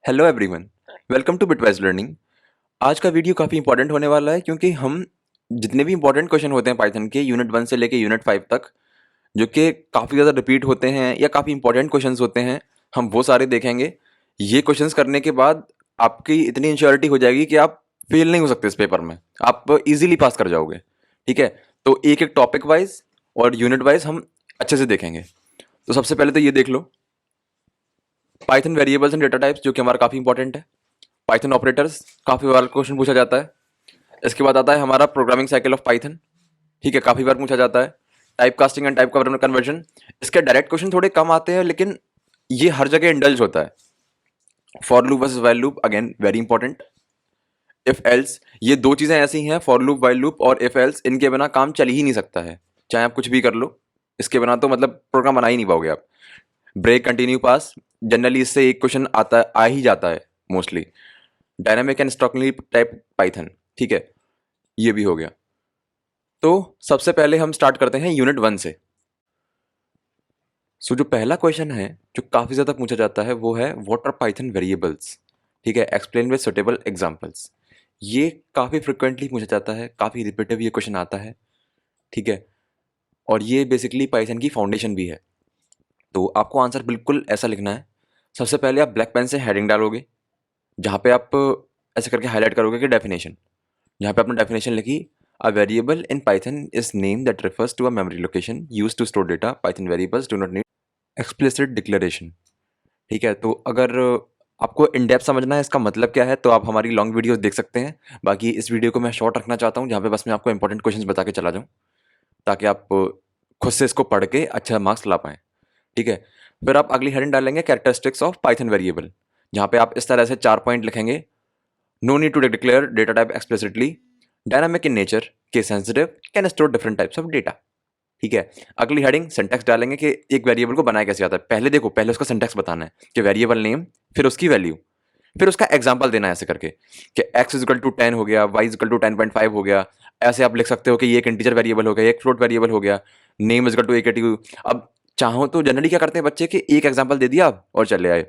Hello everyone, welcome to Bitwise Learning. आज का video काफ़ी इंपॉर्टेंट होने वाला है क्योंकि हम जितने भी इंपॉर्टेंट क्वेश्चन होते हैं पाइथन के यूनिट 1 से लेके यूनिट 5 तक, जो कि काफ़ी ज़्यादा रिपीट होते हैं या काफ़ी इंपॉर्टेंट क्वेश्चंस होते हैं, हम वो सारे देखेंगे। ये क्वेश्चंस करने के बाद आपकी इतनी इंश्योरिटी हो जाएगी कि आप फेल नहीं हो सकते इस पेपर में, आप इजीली पास कर जाओगे। ठीक है, तो एक एक टॉपिक वाइज और यूनिट वाइज हम अच्छे से देखेंगे। तो सबसे पहले तो ये देख लो, Python variables and data types, जो कि हमारा काफ़ी इंपॉर्टेंट है। पाइथन ऑपरेटर्स, काफ़ी बार क्वेश्चन पूछा जाता है। इसके बाद आता है हमारा प्रोग्रामिंग साइकिल ऑफ पाइथन। ठीक है, काफ़ी बार पूछा जाता है। Type casting and type conversion, इसके डायरेक्ट क्वेश्चन थोड़े कम आते हैं, लेकिन ये हर जगह इंडल्ज होता है। For loop versus while loop, again very important. If else, ये दो चीज़ें ऐसी हैं, फॉर लूप वाइल लूप और इफ एल्स, इनके बिना काम चल ही नहीं सकता है, चाहे आप कुछ भी कर लो। इसके बिना तो मतलब प्रोग्राम बना ही नहीं पाओगे आप। ब्रेक, कंटिन्यू, पास, जनरली इससे एक क्वेश्चन आ ही जाता है mostly. Dynamic and Stokely type Python, ठीक है, ये भी हो गया। तो सबसे पहले हम स्टार्ट करते हैं यूनिट 1 से। जो पहला क्वेश्चन है जो काफ़ी ज़्यादा पूछा जाता है वो है व्हाट आर पाइथन वेरिएबल्स। ठीक है, एक्सप्लेन विद सुटेबल एग्जांपल्स। ये काफ़ी फ्रिक्वेंटली पूछा जाता है, काफ़ी रिपीटिव ये क्वेश्चन आता है। ठीक है, और ये बेसिकली पाइथन की फाउंडेशन भी है। तो आपको आंसर बिल्कुल ऐसा लिखना है। सबसे पहले आप ब्लैक पेन से हेडिंग डालोगे, जहाँ पे आप ऐसे करके हाईलाइट करोगे कि डेफिनेशन। यहाँ पे आपने डेफिनेशन लिखी, a variable in Python is name that refers to a memory location use to store data. Python variables do not need explicit declaration. ठीक है, तो अगर आपको इन डेप्थ समझना है इसका मतलब क्या है, तो आप हमारी लॉन्ग वीडियोस देख सकते हैं। बाकी इस वीडियो को मैं शॉर्ट रखना चाहता हूँ, जहाँ पे बस मैं आपको इंपॉर्टेंट क्वेश्चंस बता के चला जाऊँ, ताकि आप खुद से इसको पढ़ के अच्छा मार्क्स ला पाएँ। ठीक है, फिर आप अगली हेडिंग डालेंगे कैरेक्टरिस्टिक्स ऑफ पाइथन वेरिएबल, जहाँ पे आप इस तरह से 4 पॉइंट लिखेंगे। No need to declare data type explicitly, dynamic in nature, case sensitive, can store different types of data. ठीक है, अगली हेडिंग सिंटैक्स डालेंगे कि एक वेरिएबल को बनाया कैसे जाता है। पहले देखो, पहले उसका सिंटैक्स बताना है कि वेरिएबल नेम, फिर उसकी वैल्यू, फिर उसका एग्जांपल देना है ऐसे करके कि x इक्वल टू 10 हो गया, y इक्वल टू 10.5 हो गया। ऐसे आप लिख सकते हो कि ये एक इंटीजर वेरिएबल हो गया, एक फ्लोट वेरिएबल हो गया, नेम इक्वल टू a अब चाहो तो जनरली क्या करते हैं बच्चे कि एक एग्जांपल दे दिया और चले आए।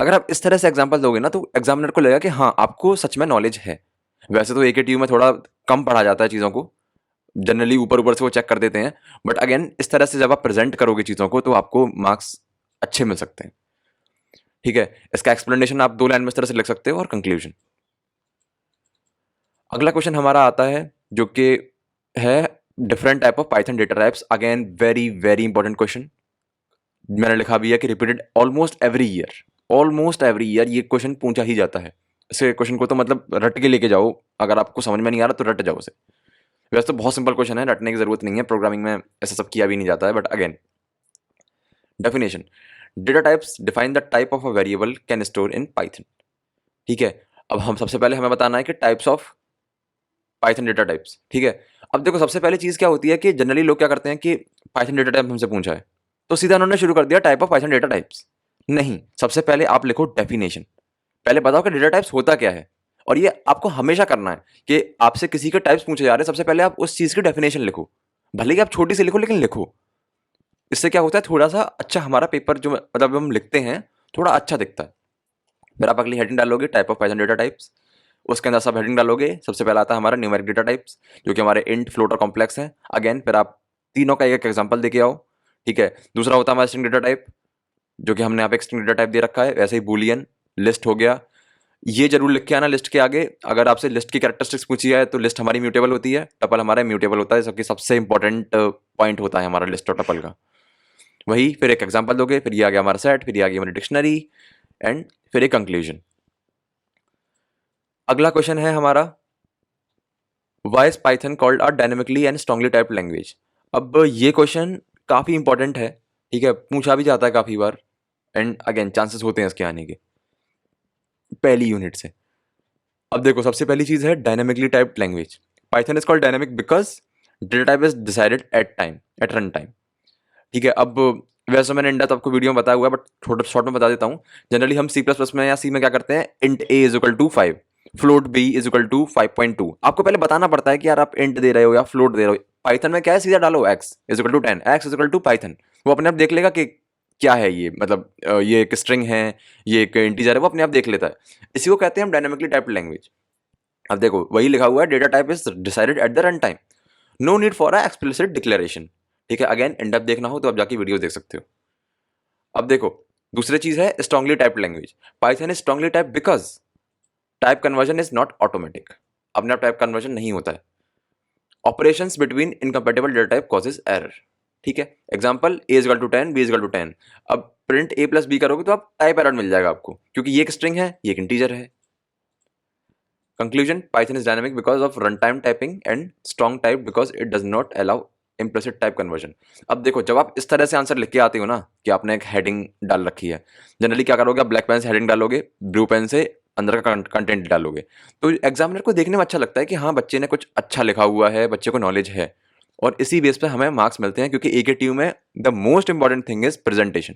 अगर आप इस तरह से एग्जांपल दोगे ना, तो एग्जामिनर को लगेगा कि हाँ, आपको सच में नॉलेज है। वैसे तो ए में थोड़ा कम पढ़ा जाता है चीज़ों को, जनरली ऊपर ऊपर से वो चेक कर देते हैं, बट अगेन इस तरह से जब आप प्रेजेंट करोगे चीज़ों को, तो आपको मार्क्स अच्छे मिल सकते हैं। ठीक है, इसका एक्सप्लेनेशन आप 2 लाइन में इस तरह से लिख सकते हो, और कंक्लूजन। अगला क्वेश्चन हमारा आता है जो कि है different type of Python data types. Again very very important question, मैंने लिखा भी है कि रिपीटेड ऑलमोस्ट एवरी ईयर ये क्वेश्चन पूछा ही जाता है। इसे क्वेश्चन को तो मतलब रट के लेके जाओ, अगर आपको समझ में नहीं आ रहा तो रट जाओ उसे। वैसे तो बहुत सिंपल क्वेश्चन है, रटने की जरूरत नहीं है, प्रोग्रामिंग में ऐसा सब किया भी नहीं जाता है। But again, definition, data types define the type of a variable can store in Python. ठीक है, अब हम सबसे पहले हमें बताना है कि types of Python data types. ठीक है, अब देखो सबसे पहले चीज क्या होती है कि जनरली लोग क्या करते हैं कि पाइथन डेटा टाइप हमसे पूछा है, तो सीधा उन्होंने शुरू कर दिया type of Python data types. नहीं, सबसे पहले आप लिखो डेफिनेशन। पहले बताओ कि डेटा टाइप्स होता क्या है, और ये आपको हमेशा करना है कि आपसे किसी के टाइप्स पूछे जा रहे हैं, सबसे पहले आप उस चीज की डेफिनेशन लिखो। भले ही आप छोटी सी लिखो, लेकिन लिखो। इससे क्या होता है, थोड़ा सा अच्छा हमारा पेपर जो मतलब हम लिखते हैं, थोड़ा अच्छा दिखता है। फिर आप अगली हेडिंग डालोगे type of Python data types, उसके अंदर सब हेडिंग डालोगे। सबसे पहला आता है हमारा न्यूमेरिक डेटा टाइप्स, जो कि हमारे इंट, फ्लोट और कॉम्प्लेक्स हैं। अगेन फिर आप तीनों का एक एग्जांपल देके आओ। ठीक है, दूसरा होता है हमारा स्ट्रिंग डेटा टाइप, जो कि हमने यहाँ पे एक स्ट्रिंग डेटा टाइप दे रखा है। वैसे ही बूलियन, लिस्ट हो गया। ये जरूर लिख के आना लिस्ट के आगे, अगर आपसे लिस्ट की कैरेक्टरिस्टिक्स पूछी है तो लिस्ट हमारी म्यूटेबल होती है, टपल हमारा म्यूटेबल होता है, जो कि सबसे इंपॉर्टेंट पॉइंट होता है हमारा लिस्ट और टपल का। वही फिर एक एग्जांपल दोगे, फिर ये आ गया हमारा सेट, फिर ये आ गई हमारी डिक्शनरी, एंड फिर एक कंक्लूजन। अगला क्वेश्चन है हमारा, why is Python called a dynamically and strongly typed language. अब ये क्वेश्चन काफी इंपॉर्टेंट है। ठीक है, पूछा भी जाता है काफी बार, एंड अगेन चांसेस होते हैं इसके आने के पहली यूनिट से। अब देखो, सबसे पहली चीज है dynamically typed language. Python is called dynamic because data type is decided eight run time. ठीक है, अब वैसे मैंने इंडा तो आपको वीडियो में बताया हुआ है, बट थोड़ा शॉर्ट में बता देता हूँ। जनरली हम सी प्लस प्लस में या सी में क्या करते हैं, int a is equal to 5, float b is equal to 5.2। आपको पहले बताना पड़ता है कि यार आप इंट दे रहे हो या फ्लोट दे रहे हो। पाइथन में क्या है, सीधा डालो x is equal to 10, x is equal to Python, वो अपने आप देख लेगा कि क्या है ये, मतलब ये एक स्ट्रिंग है, ये एक इंटीजर है, वो अपने आप देख लेता है। इसी को कहते हैं हम डायनामिकली टाइप्ड लैंग्वेज। अब देखो वही लिखा हुआ है, data type is decided at the run time, no need for a explicit declaration. ठीक है, अगेन इन डेप्थ देखना हो तो आप जाके वीडियो देख सकते हो। अब देखो दूसरी चीज है strongly typed language. Python is strongly type because type conversion is not automatic, अपने आप टाइप कन्वर्जन नहीं होता है। Operations between incompatible data type causes error. ठीक है, example a is equal to 10, b is equal to 10। अब print a plus B करोगे तो आप टाइप एरर मिल जाएगा आपको, क्योंकि ये एक स्ट्रिंग है, ये एक इंटीजर है। Conclusion, Python is dynamic because of run time typing and strong type because it does not allow implicit type conversion. अब देखो जब आप इस तरह से आंसर लिख के आते हो ना कि आपने एक हेडिंग डाल रखी है, जनरली क्या करोगे, आप ब्लैक पेन से हेडिंग डालोगे, ब्लू पेन से अंदर का कंटेंट डालोगे, तो एग्जामिनर को देखने में अच्छा लगता है कि हाँ बच्चे ने कुछ अच्छा लिखा हुआ है, बच्चे को नॉलेज है, और इसी बेस पे हमें मार्क्स मिलते हैं, क्योंकि एक ट्यू में the most important thing is presentation.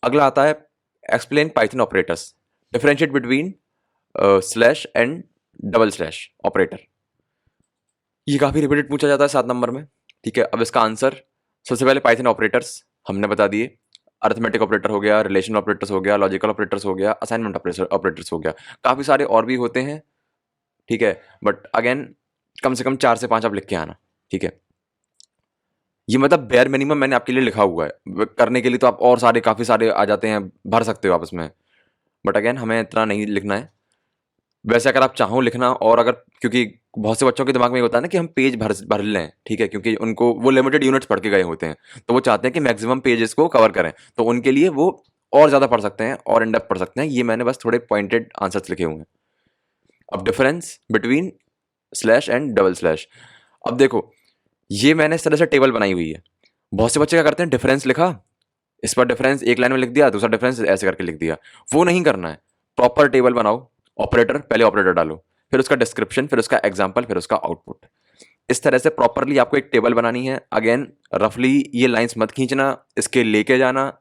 अगला आता है explain Python operators, differentiate between slash and double slash operator. ये काफी रिपीटेड पूछा जाता है 7 नंबर में। ठीक है, अब इसका आंसर, सबसे पहले पाइथन ऑपरेटर्स हमने बता दिए, अरिथमेटिक ऑपरेटर हो गया, रिलेशनल ऑपरेटर्स हो गया, लॉजिकल ऑपरेटर्स हो गया, असाइनमेंट ऑपरेटर्स हो गया, काफी सारे और भी होते हैं। ठीक है, बट अगेन कम से कम 4 से 5 आप लिख के आना। ठीक है, ये मतलब बेयर मिनिमम मैंने आपके लिए लिखा हुआ है, करने के लिए तो आप और सारे काफी सारे आ जाते हैं, भर सकते हो आप इसमें, बट अगेन हमें इतना नहीं लिखना है। वैसे अगर आप चाहो लिखना, और अगर, क्योंकि बहुत से बच्चों के दिमाग में ये होता है ना कि हम पेज भर भर लें, ठीक है, क्योंकि उनको वो लिमिटेड यूनिट्स पढ़ के गए होते हैं, तो वो चाहते हैं कि मैक्सिमम पेजेस को कवर करें, तो उनके लिए वो और ज़्यादा पढ़ सकते हैं और इन डेप्थ पढ़ सकते हैं। ये मैंने बस थोड़े पॉइंटेड आंसर्स लिखे हुए हैं। अब difference between slash and double slash. अब देखो ये मैंने इस तरह से टेबल बनाई हुई है। बहुत से बच्चे क्या करते हैं, डिफरेंस लिखा, इस पर डिफरेंस एक लाइन में लिख दिया, दूसरा डिफरेंस ऐसे करके लिख दिया। वो नहीं करना है, प्रॉपर टेबल बनाओ, ऑपरेटर पहले ऑपरेटर डालो, फिर उसका डिस्क्रिप्शन, फिर उसका एग्जाम्पल, फिर उसका आउटपुट। इस तरह से प्रॉपरली आपको एक टेबल बनानी है। अगेन रफली ये लाइंस मत खींचना, इसके लेके जाना,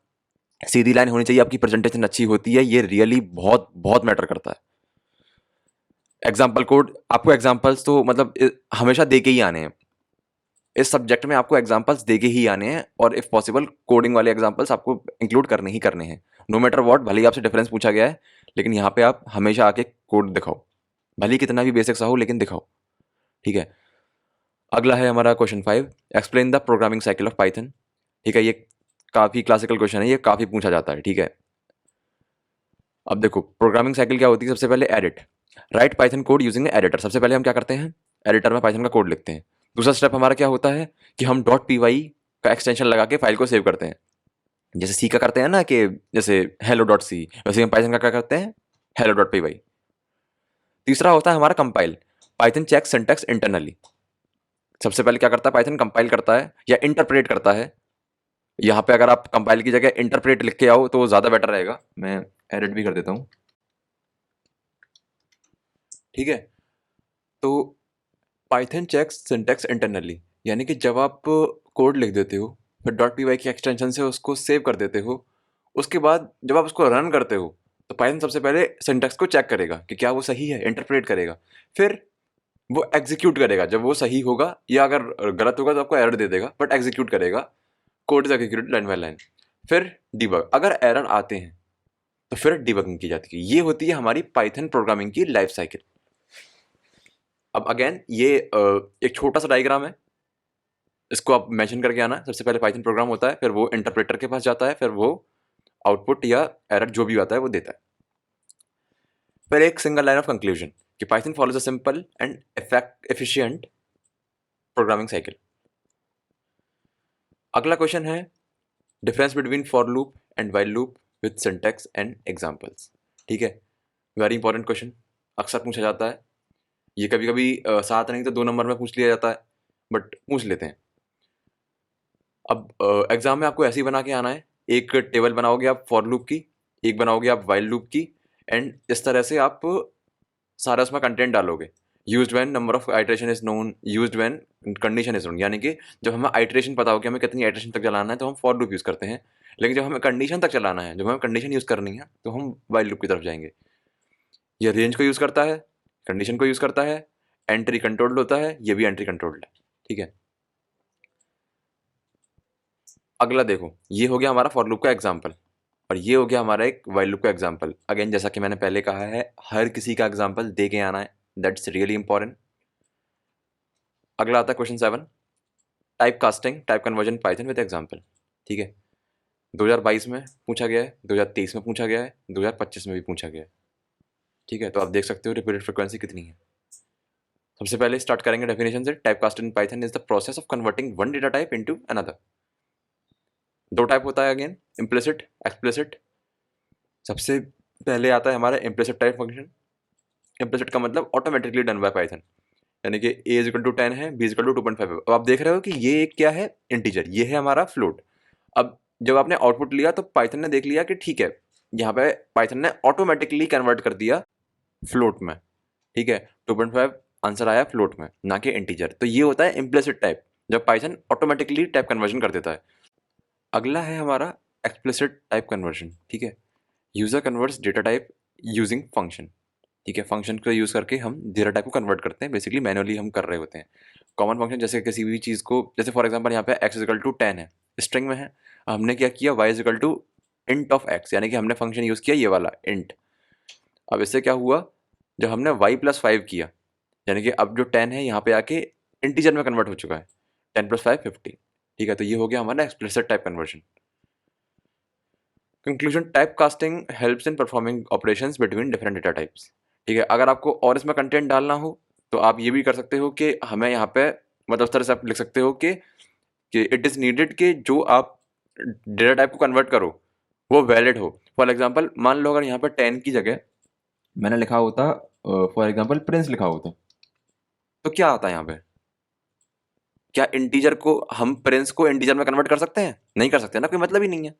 सीधी लाइन होनी चाहिए, आपकी प्रेजेंटेशन अच्छी होती है, ये रियली बहुत बहुत मैटर करता है। एग्जाम्पल कोड, आपको एग्जाम्पल्स तो मतलब हमेशा दे के ही आने हैं, इस सब्जेक्ट में आपको एग्जाम्पल्स देके ही आने हैं, और इफ पॉसिबल कोडिंग वाले एग्जाम्पल्स आपको इंक्लूड करने ही करने हैं। नो मैटर व्हाट, भले ही आपसे डिफरेंस पूछा गया है, लेकिन यहाँ पे आप हमेशा आके कोड दिखाओ, भले ही कितना भी बेसिक सा हो, लेकिन दिखाओ। ठीक है, अगला है हमारा question 5, explain the programming cycle of Python. ठीक है, ये काफ़ी क्लासिकल क्वेश्चन है, ये काफ़ी पूछा जाता है। ठीक है, अब देखो प्रोग्रामिंग साइकिल क्या होती है, सबसे पहले edit, right Python code using editor. सबसे पहले हम क्या करते हैं, एडिटर में पाइथन का कोड लिखते हैं। दूसरा स्टेप हमारा क्या होता है कि हम डॉट पी वाई का एक्सटेंशन लगा के फाइल को सेव करते हैं, जैसे सी का करते हैं ना, कि जैसे हेलो डॉट सी, वैसे हम पाइथन का क्या करते हैं, हेलो डॉट पी वाई। तीसरा होता है हमारा compile, Python check syntax internally. सबसे पहले क्या करता है पाइथन, कंपाइल करता है या इंटरप्रेट करता है। यहाँ पे अगर आप कंपाइल की जगह इंटरप्रेट लिख के आओ तो ज़्यादा बेटर रहेगा, मैं एडिट भी कर देता हूँ। ठीक है, तो पाइथन चेक्स सिंटैक्स इंटरनली, यानी कि जब आप कोड लिख देते हो, फिर डॉट पी वाई की एक्सटेंशन से उसको सेव कर देते हो, उसके बाद जब आप उसको रन करते हो, तो पाइथन सबसे पहले सिंटैक्स को चेक करेगा कि क्या वो सही है, इंटरप्रेट करेगा, फिर वो एग्जीक्यूट करेगा। जब वो सही होगा, या अगर गलत होगा तो आपको एरर दे देगा, बट एग्जीक्यूट करेगा, code is executed line by line. फिर डिबग, अगर एरर आते हैं तो फिर डिबगिंग की जाती है। ये होती है हमारी पाइथन प्रोग्रामिंग की लाइफ साइकिल। अब अगेन ये एक छोटा सा डायग्राम है, इसको आप मेंशन करके आना। सबसे पहले पाइथन प्रोग्राम होता है, फिर वो इंटरप्रेटर के पास जाता है, फिर वो आउटपुट या एरर जो भी आता है वो देता है। फिर एक सिंगल लाइन ऑफ कंक्लूजन कि Python follows a simple and efficient programming cycle. अगला क्वेश्चन है difference between for loop and while loop with syntax and examples. ठीक है, वेरी इंपॉर्टेंट क्वेश्चन, अक्सर पूछा जाता है। ये कभी कभी 7 नहीं तो 2 नंबर में पूछ लिया जाता है, बट पूछ लेते हैं। अब एग्जाम में आपको ऐसे ही बना के आना है, एक टेबल बनाओगे आप फॉर लूप की, एक बनाओगे आप वाइल लूप की, एंड इस तरह से आप सारा उसमें कंटेंट डालोगे। Used when number of iteration is known, used when condition is known, यानी कि जब हमें आइटरेशन पता हो कि हमें कितनी आइटरेशन तक चलाना है तो हम फॉर लूप यूज़ करते हैं, लेकिन जब हमें कंडीशन तक चलाना है, जब हमें कंडीशन यूज़ करनी है, तो हम वाइल लूप की तरफ जाएंगे। ये रेंज को यूज़ करता है, कंडीशन को यूज़ करता है, एंट्री कंट्रोल्ड होता है, ये भी एंट्री कंट्रोल्ड है। ठीक है, अगला देखो, ये हो गया हमारा फॉर लूप का एग्जाम्पल और ये हो गया हमारा एक वाइल लूप का एग्जाम्पल। अगेन जैसा कि मैंने पहले कहा है, हर किसी का एग्जाम्पल दे के आना है, दैट्स रियली इंपॉर्टेंट। अगला आता है question 7, type casting type conversion Python with example. ठीक है, 2022 में पूछा गया है, 2023 में पूछा गया है, 2025 में भी पूछा गया है। ठीक है, तो आप देख सकते हो रिपीटेड फ्रिक्वेंसी कितनी है। सबसे पहले स्टार्ट करेंगे डेफिनेशन से। Type casting in Python is the process of converting one data type into another. दो टाइप होता है अगेन, इम्प्लिसिट एक्सप्लिसिट। सबसे पहले आता है हमारा इम्प्लिसिट टाइप फंक्शन। इम्प्लिसिट का मतलब ऑटोमेटिकली डन बाय पाइथन, यानी कि a इज इक्वल टू 10 है, b इज इक्वल टू 2.5 है। अब आप देख रहे हो कि ये एक क्या है, इंटीजर, ये है हमारा फ्लोट। अब जब आपने आउटपुट लिया तो पाइथन ने देख लिया कि ठीक है, यहाँ पे पाइथन ने ऑटोमेटिकली कन्वर्ट कर दिया फ्लोट में। ठीक है, 2.5 आंसर आया फ्लोट में, ना कि इंटीजर। तो ये होता है इम्प्लिसिट टाइप, जब पाइथन ऑटोमेटिकली टाइप कन्वर्जन कर देता है। अगला है हमारा एक्सप्लिसिट टाइप कन्वर्जन। ठीक है, user converts data type using function. ठीक है, फंक्शन का यूज़ करके हम डेटा टाइप को कन्वर्ट करते हैं, बेसिकली मैनुअली हम कर रहे होते हैं। कॉमन फंक्शन जैसे किसी भी चीज़ को, जैसे फॉर एग्जांपल यहाँ पे x इक्वल टू 10 है, स्ट्रिंग में है, हमने क्या किया y equal to int of x, यानी कि हमने फंक्शन यूज़ किया ये वाला इंट। अब इससे क्या हुआ, जब हमने y प्लस 5 किया, यानी कि अब जो 10 है यहाँ पे आके इंटीजर में कन्वर्ट हो चुका है, 10 प्लस 5 15। ठीक है, तो ये हो गया हमारा explicit type conversion. Conclusion, type casting helps in performing operations between different data types. ठीक है, अगर आपको और इसमें कंटेंट डालना हो तो आप ये भी कर सकते हो कि हमें यहाँ पे, मतलब उस तरह से आप लिख सकते हो कि इट इज़ नीडेड कि जो आप डेटा टाइप को कन्वर्ट करो वो वैलिड हो। फॉर एग्जांपल मान लो अगर यहाँ पर 10 की जगह मैंने लिखा होता फॉर एग्जांपल प्रिंस लिखा होता, तो क्या आता है यहाँ पे, क्या इंटीजर को हम प्रिंस को इंटीजर में कन्वर्ट कर सकते हैं? नहीं कर सकते ना, कोई मतलब ही नहीं है।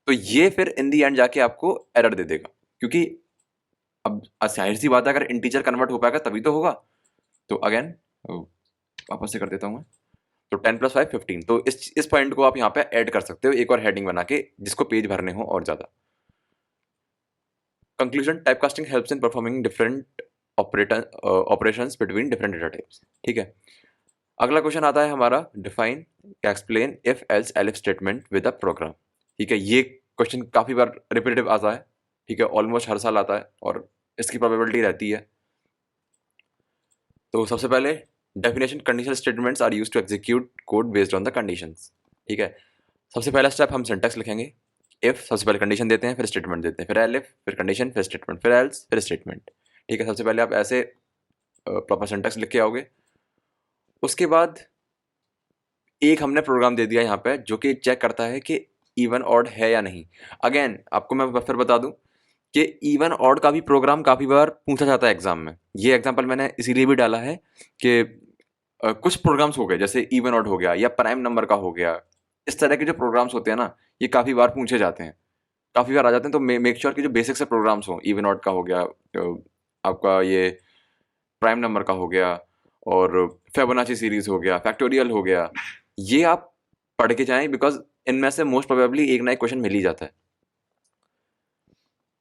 तो ये फिर इन दी एंड जाके आपको एरर दे देगा, क्योंकि अब जाहिर सी बात है अगर इंटीजर कन्वर्ट हो पाएगा तभी तो होगा। तो अगेन वापस से कर देता हूँ मैं। तो 10 प्लस 5 15, तो इस पॉइंट को आप यहाँ पे ऐड कर सकते हो एक और हेडिंग बना के, जिसको पेज भरने हो और ज़्यादा। Conclusion, type casting helps in performing different operations between different data types. ठीक है, अगला क्वेश्चन आता है हमारा, define explain if else elif statement with a program. ठीक है, ये क्वेश्चन काफ़ी बार रिपीटेटिव आता है। ठीक है, ऑलमोस्ट हर साल आता है और इसकी प्रोबेबिलिटी रहती है। तो सबसे पहले definition, conditional statements are used to execute code based on the conditions. ठीक है, सबसे पहला स्टेप हम सिंटैक्स लिखेंगे। इफ सबसे पहले कंडीशन देते हैं, फिर स्टेटमेंट देते हैं, फिर एलिफ, फिर कंडीशन, फिर स्टेटमेंट, फिर एल्स, फिर स्टेटमेंट। ठीक है, सबसे पहले आप ऐसे प्रॉपर सिंटैक्स लिख के आओगे। उसके बाद एक हमने प्रोग्राम दे दिया यहाँ पे जो कि चेक करता है कि इवन ऑड है या नहीं। अगेन आपको मैं फिर बता दूं कि इवन ऑड का भी प्रोग्राम काफ़ी बार पूछा जाता है एग्जाम में। ये एग्जाम्पल मैंने इसीलिए भी डाला है कि कुछ प्रोग्राम्स हो गए जैसे इवन ऑड हो गया या प्राइम नंबर का हो गया, इस तरह के जो प्रोग्राम्स होते हैं ना, ये काफ़ी बार पूछे जाते हैं, काफ़ी बार आ जाते हैं। तो मेक श्योर कि जो बेसिक से प्रोग्राम्स हो, इवन ऑड का हो गया, आपका ये प्राइम नंबर का हो गया, और फिबोनाची सीरीज हो गया, फैक्टोरियल हो गया, ये आप पढ़ के जाएं, बिकॉज इनमें से मोस्ट प्रोबेबली एक ना एक क्वेश्चन मिल ही जाता है।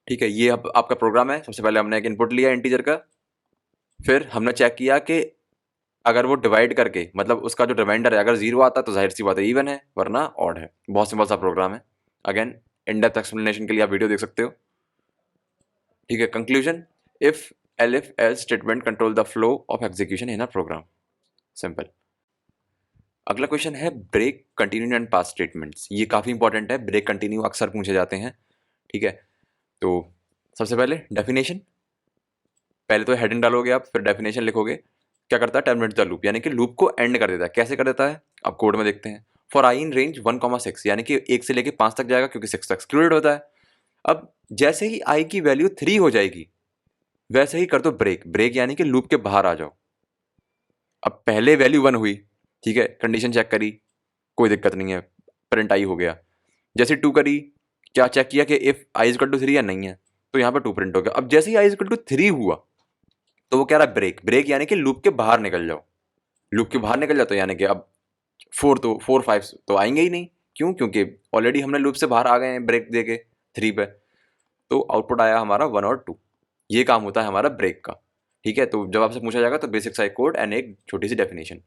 ठीक है, ये अब आपका प्रोग्राम है। सबसे पहले हमने एक इनपुट लिया इंटीजर का, फिर हमने चेक किया कि अगर वो डिवाइड करके, मतलब उसका जो रिमाइंडर है अगर जीरो आता है तो जाहिर सी बात है इवन है, वरना ऑड है। बहुत सिंपल सा प्रोग्राम है। अगेन इन डेप्थ एक्सप्लेनेशन के लिए आप वीडियो देख सकते हो। ठीक है, conclusion, if elif else statement control the flow of execution in a program, simple. अगला क्वेश्चन है break, continue and pass statements. ये काफ़ी इंपॉर्टेंट है, ब्रेक कंटिन्यू अक्सर पूछे जाते हैं। ठीक है, तो सबसे पहले डेफिनेशन, पहले तो हेडिंग डालोगे आप, फिर डेफिनेशन लिखोगे। क्या करता है, टर्मिनेट द लूप, यानी कि लूप को एंड कर देता है। कैसे कर देता है, अब कोड में देखते हैं। फॉर आई इन रेंज 1,6, यानी कि 1 से लेके 5 तक जाएगा, क्योंकि 6 तक एक्सक्लूडेड होता है। अब जैसे ही आई की वैल्यू 3 हो जाएगी, वैसे ही कर दो ब्रेक। ब्रेक यानी कि लूप के बाहर आ जाओ। अब पहले वैल्यू 1 हुई, ठीक है, कंडीशन चेक करी, कोई दिक्कत नहीं है, प्रिंट आई हो गया। जैसे 2 करी, क्या चेक किया कि इफ आई इक्वल टू 3 या नहीं है, तो यहाँ पर 2 प्रिंट हो गया। अब जैसे ही आई इक्वल टू 3 हुआ, तो वो कह रहा है ब्रेक। ब्रेक यानी कि लूप के बाहर निकल जाओ। लूप के बाहर निकल जाओ तो यानी कि अब 4 5 तो आएंगे ही नहीं। क्यों? क्योंकि ऑलरेडी हमने लूप से बाहर आ गए हैं ब्रेक दे के 3 पे। तो आउटपुट आया हमारा 1 और 2। ये काम होता है हमारा ब्रेक का। ठीक है, तो जब आपसे पूछा जाएगा तो बेसिक सा कोड एंड एक छोटी सी डेफिनेशन।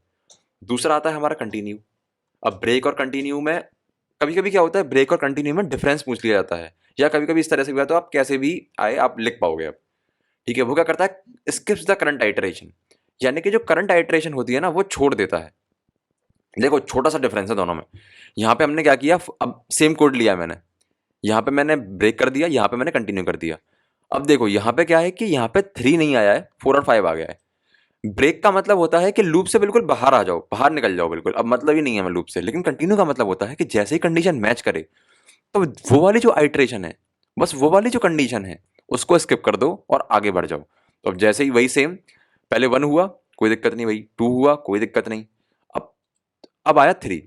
दूसरा आता है हमारा कंटिन्यू। अब ब्रेक और कंटिन्यू में कभी कभी क्या होता है, ब्रेक और कंटिन्यू में डिफरेंस पूछ लिया जाता है, या कभी कभी इस तरह से भी आता है, तो आप कैसे भी आए आप लिख पाओगे अब। ठीक है, वो क्या करता है, स्किप्स द करंट आइटरेशन, यानी कि जो करंट आइटरेशन होती है ना वो छोड़ देता है। देखो छोटा सा डिफरेंस है दोनों में। यहाँ पे हमने क्या किया, अब सेम कोड लिया मैंने, यहाँ पे मैंने ब्रेक कर दिया, यहाँ पे मैंने कंटिन्यू कर दिया। अब देखो यहाँ पे क्या है कि यहाँ पे 3 नहीं आया है, 4 और 5 आ गया है। ब्रेक का मतलब होता है कि लूप से बिल्कुल बाहर आ जाओ, बाहर निकल जाओ बिल्कुल, अब मतलब ही नहीं है मैं लूप से। लेकिन कंटिन्यू का मतलब होता है कि जैसे ही कंडीशन मैच करे, तो वो वाली जो आइट्रेशन है, बस वो वाली जो कंडीशन है उसको स्किप कर दो और आगे बढ़ जाओ। तो अब जैसे ही वही सेम, पहले 1 हुआ कोई दिक्कत नहीं, वही 2 हुआ कोई दिक्कत नहीं। अब अब आया 3,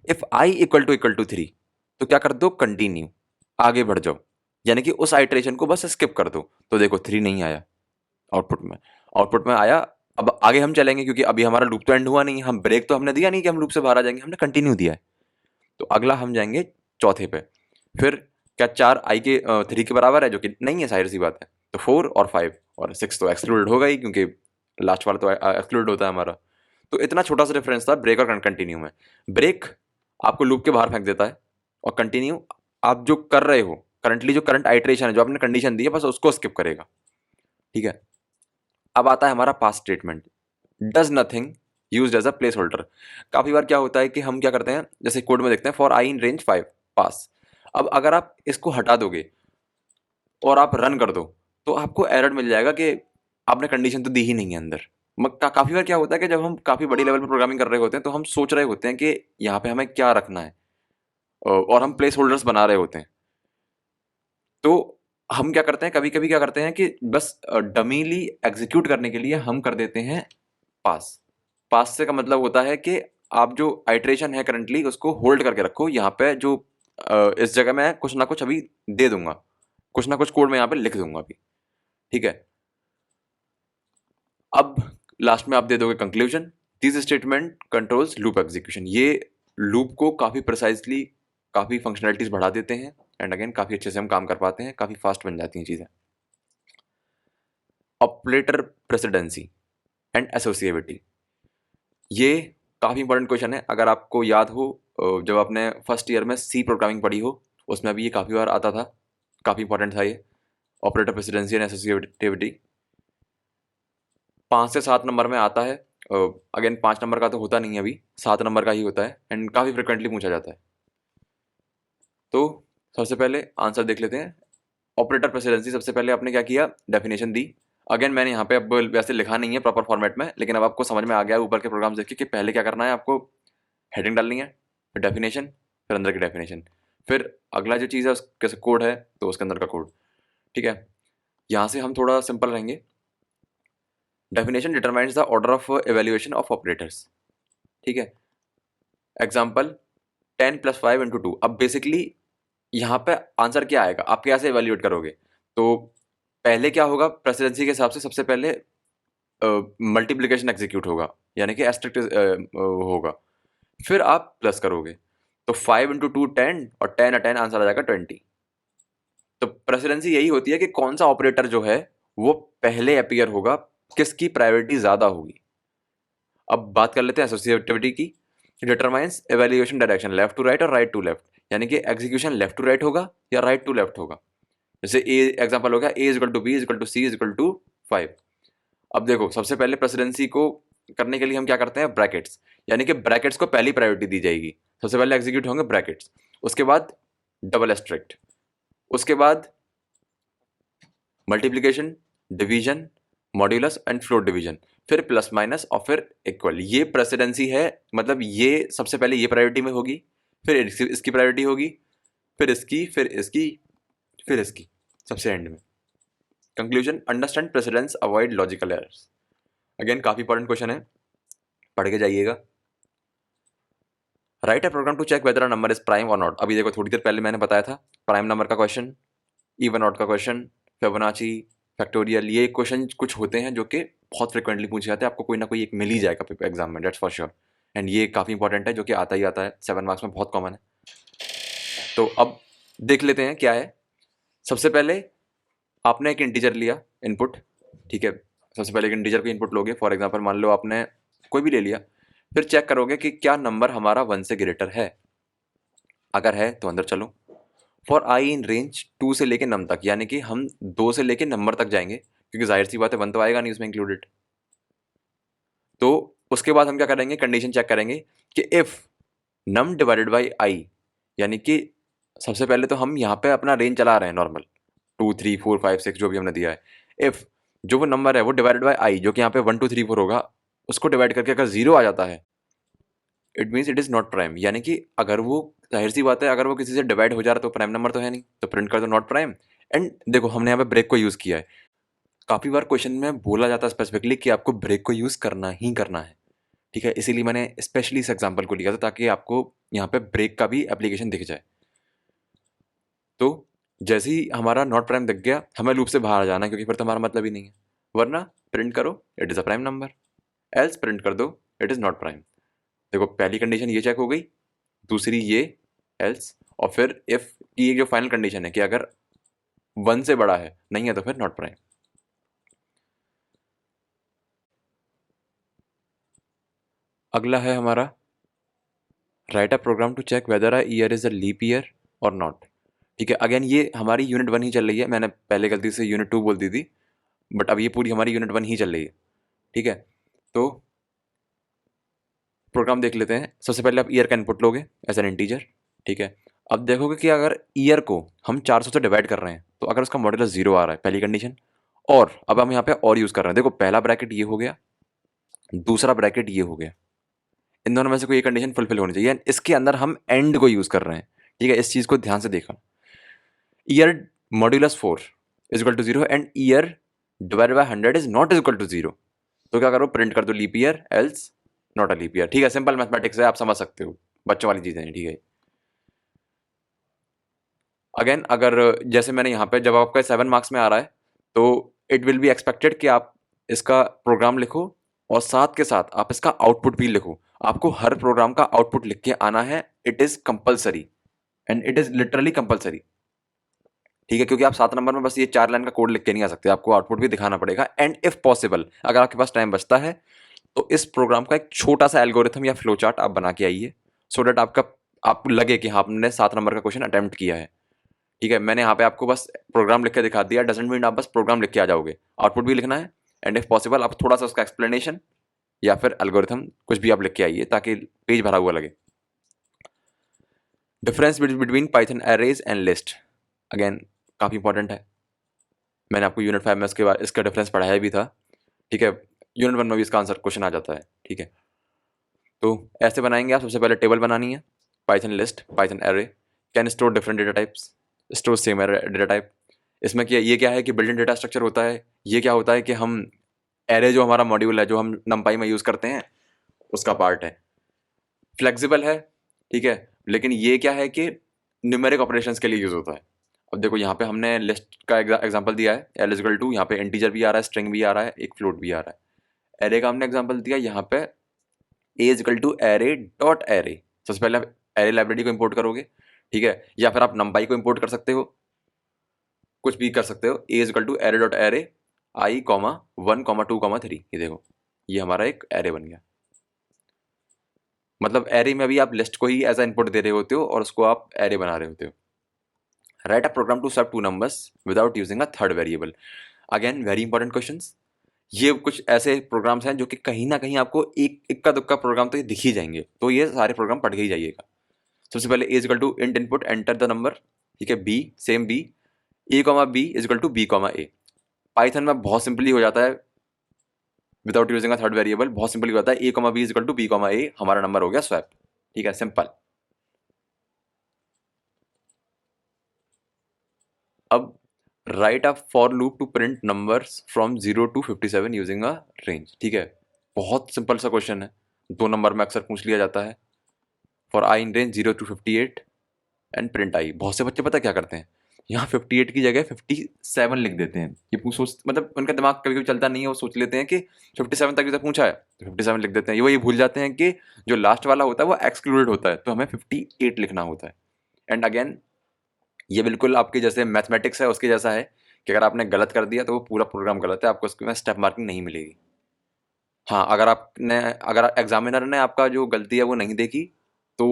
इफ आई इक्वल टू 3, तो क्या कर दो, कंटिन्यू, आगे बढ़ जाओ, यानी कि उस आइट्रेशन को बस स्किप कर दो। तो देखो 3 नहीं आया आउटपुट में, आउटपुट में आया। अब आगे हम चलेंगे क्योंकि अभी हमारा लूप तो एंड हुआ नहीं, हम ब्रेक तो हमने दिया नहीं कि हम लूप से बाहर आ जाएंगे, हमने कंटिन्यू दिया है। तो अगला हम जाएंगे चौथे पे, फिर क्या 4 आई के 3 के बराबर है, जो कि नहीं है, जाहिर सी बात है। तो 4 और 5 और 6 तो एक्सक्लूडेड होगा ही, क्योंकि लास्ट वाला तो एक्सक्लूडेड होता है हमारा। तो इतना छोटा सा डिफरेंस था ब्रेक और कंटिन्यू में। ब्रेक आपको लूप के बाहर फेंक देता है, और कंटिन्यू आप जो कर रहे हो करंटली, जो करंट आइट्रेशन है, जो आपने कंडीशन दी है, बस उसको स्किप करेगा। ठीक है, अब आता है हमारा pass statement, does nothing used as a placeholder. काफी बार क्या होता है कि हम क्या करते हैं, जैसे कोड में देखते हैं फॉर आई इन रेंज 5 पास। अब अगर आप इसको हटा दोगे और आप रन कर दो, तो आपको एरर मिल जाएगा कि आपने कंडीशन तो दी ही नहीं है अंदर। काफी बार क्या होता है कि जब हम काफी बड़ी लेवल पर प्रोग्रामिंग कर रहे होते हैं, तो हम सोच रहे होते हैं कि यहाँ पे हमें क्या रखना है, और हम प्लेस होल्डर्स बना रहे होते हैं। तो हम क्या करते हैं, कभी कभी क्या करते हैं कि बस डमीली एग्जीक्यूट करने के लिए हम कर देते हैं पास। पास से का मतलब होता है कि आप जो आइट्रेशन है करंटली उसको होल्ड करके रखो, यहाँ पे जो इस जगह मैं कुछ ना कुछ अभी दे दूंगा, कुछ ना कुछ कोड में यहाँ पे लिख दूंगा अभी। ठीक है, अब लास्ट में आप दे दोगे conclusion, this statement controls loop execution. ये लूप को काफी प्रिसाइजली, काफी फंक्शनलिटीज बढ़ा देते हैं, एंड अगेन काफी अच्छे से हम काम कर पाते हैं, काफी फास्ट बन जाती हैं चीजें। ऑपरेटर प्रेसिडेंसी एंड एसोसिएबिलिटी, ये काफ़ी इंपॉर्टेंट क्वेश्चन है। अगर आपको याद हो, जब आपने फर्स्ट ईयर में सी प्रोग्रामिंग पढ़ी हो, उसमें भी ये काफ़ी बार आता था, काफ़ी इंपॉर्टेंट था ये। ऑपरेटर प्रेसिडेंसी एंड एसोसिएटिविटी 5 से 7 नंबर में आता है। अगेन 5 नंबर का तो होता नहीं है अभी, 7 नंबर का ही होता है, एंड काफ़ी फ्रिक्वेंटली पूछा जाता है। तो सबसे पहले आंसर देख लेते हैं। ऑपरेटर प्रेसिडेंसी, सबसे पहले आपने क्या किया, डेफिनेशन दी। अगेन मैंने यहाँ पे अब वैसे लिखा नहीं है प्रॉपर फॉर्मेट में, लेकिन अब आपको समझ में आ गया ऊपर के प्रोग्राम देखिए कि पहले क्या करना है, आपको हेडिंग डालनी है, फिर डेफिनेशन, फिर अंदर की डेफिनेशन, फिर अगला जो चीज़ है उसके कोड है तो उसके अंदर का कोड। ठीक है, यहाँ से हम थोड़ा सिंपल रहेंगे। Definition determines the order of evaluation of operators. ठीक है, एग्जाम्पल 10 + 5 × 2। अब बेसिकली यहाँ पे आंसर क्या आएगा, आप कैसे एवेल्युएट करोगे। तो पहले क्या होगा, प्रेसिडेंसी के हिसाब से सबसे पहले मल्टीप्लिकेशन एग्जीक्यूट होगा, यानी कि एस्ट्रिक्ट होगा, फिर आप प्लस करोगे। तो 5 × 2 10, और 10 और 10 आंसर आ जाएगा 20। तो प्रेसिडेंसी यही होती है कि कौन सा ऑपरेटर जो है वो पहले अपीयर होगा, किसकी प्रायोरिटी ज्यादा होगी। अब बात कर लेते हैं एसोसिएटिविटी की। Determines evaluation direction, left to right और राइट टू लेफ्ट, यानी कि एग्जीक्यूशन लेफ्ट टू राइट होगा या राइट टू लेफ्ट होगा। जैसे ए एग्जांपल हो गया, A = B = C = 5। अब देखो सबसे पहले प्रेसिडेंसी को करने के लिए हम क्या करते हैं, ब्रैकेट्स, यानी कि ब्रैकेट्स को पहली प्रायोरिटी दी जाएगी। सबसे पहले एग्जीक्यूट होंगे ब्रैकेट्स, उसके बाद डबल एस्ट्रिक्ट, उसके बाद multiplication, division, modulus and float division, फिर प्लस माइनस और फिर इक्वल। ये प्रेसिडेंसी है, मतलब ये सबसे पहले ये प्रायोरिटी में होगी, फिर इसकी प्रायोरिटी होगी, फिर इसकी, फिर इसकी, फिर इसकी, सबसे एंड में। Conclusion, understand precedence, avoid logical errors. Again काफी इंपॉर्टेंट क्वेश्चन है, पढ़ के जाइएगा। Write a program to check whether a number is prime और नॉट। अभी देखो थोड़ी देर पहले मैंने बताया था प्राइम नंबर का क्वेश्चन, इवन ऑड का क्वेश्चन, फिबोनाची, फैक्टोरियल, ये क्वेश्चन कुछ होते हैं जो कि बहुत फ्रिक्वेंटली पूछे जाते हैं, आपको कोई ना कोई एक मिल ही जाएगा एग्जाम में, डेट्स फॉर श्योर। एंड ये काफ़ी इंपॉर्टेंट है, जो कि आता ही आता है, 7 मार्क्स में बहुत कॉमन है। तो अब देख लेते हैं क्या है। सबसे पहले आपने एक इंटीजर लिया इनपुट, ठीक है, सबसे पहले एक इंटीजर को इनपुट लोगे। फॉर एग्जांपल मान लो आपने कोई भी ले लिया, फिर चेक करोगे कि क्या नंबर हमारा 1 से ग्रेटर है। अगर है तो अंदर चलो। फॉर आई इन रेंज 2 से लेके नम तक, यानी कि हम 2 से लेके नंबर तक जाएंगे, क्योंकि जाहिर सी बात है 1 तो आएगा नहीं उसमें इंक्लूडेड। तो उसके बाद हम क्या करेंगे, कंडीशन चेक करेंगे कि if num divided by i, यानी कि सबसे पहले तो हम यहाँ पे अपना रेंज चला रहे हैं नॉर्मल 2 3 4 5 6 जो भी हमने दिया है। इफ जो वो नंबर है वो डिवाइडेड बाई आई, जो कि यहाँ पे 1 2 3 4 होगा, उसको डिवाइड करके अगर 0 आ जाता है, it means it is not prime. यानी कि अगर वो, जाहिर सी बात है, अगर वो किसी से डिवाइड हो जा रहा है तो प्राइम नंबर तो है नहीं, तो प्रिंट कर दो नॉट प्राइम। एंड देखो हमने यहाँ पे ब्रेक को यूज किया है। काफी बार क्वेश्चन में बोला जाता है स्पेसिफिकली कि आपको ब्रेक को यूज करना ही करना है, ठीक है, इसीलिए मैंने स्पेशली इस एग्जाम्पल को लिया था ताकि आपको यहाँ पे ब्रेक का भी एप्लीकेशन दिख जाए। तो जैसे ही हमारा नॉट प्राइम दिख गया, हमें लूप से बाहर आ जाना है, क्योंकि फिर तो हमारा मतलब ही नहीं है। वरना प्रिंट करो it is a prime number, else print कर दो इट इज नॉट प्राइम। देखो पहली कंडीशन ये चेक हो गई, दूसरी ये, एल्स, और फिर इफ की एक जो फाइनल कंडीशन है कि अगर 1 से बड़ा है, नहीं है तो फिर नॉट प्राइम। अगला है हमारा write a program to check whether a year is a leap year और नॉट। ठीक है, अगेन ये हमारी यूनिट 1 ही चल रही है, मैंने पहले गलती से यूनिट 2 बोल दी थी, बट अब ये पूरी हमारी यूनिट 1 ही चल रही है। ठीक है, तो प्रोग्राम देख लेते हैं। सबसे पहले आप ईयर का इनपुट लोगे एज एन इंटीजर। ठीक है, अब देखोगे कि अगर ईयर को हम 400 से डिवाइड कर रहे हैं तो अगर उसका मॉड्यूलस 0 आ रहा है, पहली कंडीशन। और अब हम यहाँ पे और यूज़ कर रहे हैं, देखो पहला ब्रैकेट ये हो गया, दूसरा ब्रैकेट ये हो गया, इन दोनों में से कोई एक कंडीशन फुलफिल होनी चाहिए। इसके अंदर हम एंड को यूज़ कर रहे हैं। ठीक है, इस चीज़ को ध्यान से देखा। Year modulus 4 is equal to 0 and year divided by 100 is not is equal to 0। तो क्या करो, प्रिंट कर दो leap year else not a leap year. ठीक है, सिंपल मैथमेटिक्स है, आप समझ सकते हो, बच्चों वाली चीज़ें हैं। ठीक है, अगेन अगर जैसे मैंने यहाँ पे, जब आपका 7 मार्क्स में आ रहा है तो इट विल बी एक्सपेक्टेड कि आप इसका प्रोग्राम लिखो और साथ के साथ आप इसका आउटपुट भी लिखो। आपको हर प्रोग्राम का आउटपुट लिख के आना है, it is compulsory and it is literally compulsory. ठीक है, क्योंकि आप 7 नंबर में बस ये 4 लाइन का कोड लिख के नहीं आ सकते, आपको आउटपुट भी दिखाना पड़ेगा। एंड इफ पॉसिबल, अगर आपके पास टाइम बचता है तो इस प्रोग्राम का एक छोटा सा एल्गोरिथम या फ्लो चार्ट आप बना के आइए, सो डेट आपको लगे कि हाँ आपने 7 नंबर का क्वेश्चन अटेम्प्ट किया है। ठीक है, मैंने यहाँ पे आपको बस प्रोग्राम लिख के दिखा दिया, डजेंट मीन आप बस प्रोग्राम लिख के आ जाओगे, आउटपुट भी लिखना है। एंड इफ पॉसिबल आप थोड़ा सा उसका एक्सप्लेनेशन या फिर एल्गोरिथम कुछ भी आप लिख के आइए ताकि पेज भरा हुआ लगे। Difference between Python arrays and list, again काफ़ी इंपॉर्टेंट है। मैंने आपको यूनिट 5 में इसके बाद इसका डिफरेंस पढ़ाया भी था। ठीक है, यूनिट 1 में भी इसका आंसर क्वेश्चन आ जाता है। ठीक है, तो ऐसे बनाएंगे आप। सबसे पहले टेबल बनानी है, Python list Python array can store different data types, store same data type. इसमें क्या, ये क्या है कि बिल्ट इन डेटा स्ट्रक्चर होता है। ये क्या होता है कि हम एरे, जो हमारा मॉड्यूल है जो हम नंपाई में यूज़ करते हैं, उसका पार्ट है। फ्लेक्सिबल है, ठीक है, लेकिन ये क्या है कि न्यूमेरिक ऑपरेशंस के लिए यूज़ होता है। अब देखो यहाँ पे हमने लिस्ट का एग्जांपल दिया है, एल इक्वल टू, यहाँ पे इंटीजर भी आ रहा है, स्ट्रिंग भी आ रहा है, एक फ्लोट भी आ रहा है। एरे का हमने एग्जांपल दिया, यहाँ पे a equal to array dot array. सबसे पहले आप एरे लाइब्रेरी को इंपोर्ट करोगे, ठीक है, या फिर आप नंपाई को इंपोर्ट कर सकते हो, कुछ भी कर सकते हो। A equal to array dot array i comma 1 comma 2 comma 3, ये देखो ये हमारा एक एरे बन गया। मतलब एरे में भी आप लिस्ट को ही एज अ इनपुट दे रहे होते हो और उसको आप एरे बना रहे होते हो। Write a program to swap 2 numbers without using a third variable, again very important questions. ये कुछ ऐसे प्रोग्राम्स हैं जो कि कहीं ना कहीं आपको एक इक्का दुक्का प्रोग्राम तो ये दिख ही जाएंगे, तो ये सारे प्रोग्राम पढ़ के ही जाइएगा। सबसे पहले a equal to int input enter the number, ठीक है, b same b, a comma b equal to b comma a. Python में बहुत सिंपली हो जाता है, without using a third variable बहुत सिंपली हो जाता है। A comma b equal to b comma a, हमारा नंबर हो गया स्वैप। ठीक है, सिंपल। अब write a for loop to print numbers from 0 to 57 using a range. ठीक है, बहुत सिंपल सा क्वेश्चन है, 2 नंबर में अक्सर पूछ लिया जाता है। For i in range 0 to 58 and print i. बहुत से बच्चे पता क्या करते हैं, यहाँ 58 की जगह 57 लिख देते हैं। ये सोच, मतलब उनका दिमाग कभी कभी चलता नहीं है, वो सोच लेते हैं कि 57 तक भी तो पूछा है तो 57 लिख देते हैं। ये भूल जाते हैं कि जो लास्ट वाला होता है वो एक्सक्लूडेड होता है, तो हमें 58 लिखना होता है। एंड अगेन ये बिल्कुल आपके जैसे मैथमेटिक्स है उसके जैसा है कि अगर आपने गलत कर दिया तो वो पूरा प्रोग्राम गलत है, आपको उसमें स्टेप मार्किंग नहीं मिलेगी। हाँ, अगर एग्जामिनर ने आपका जो गलती है वो नहीं देखी तो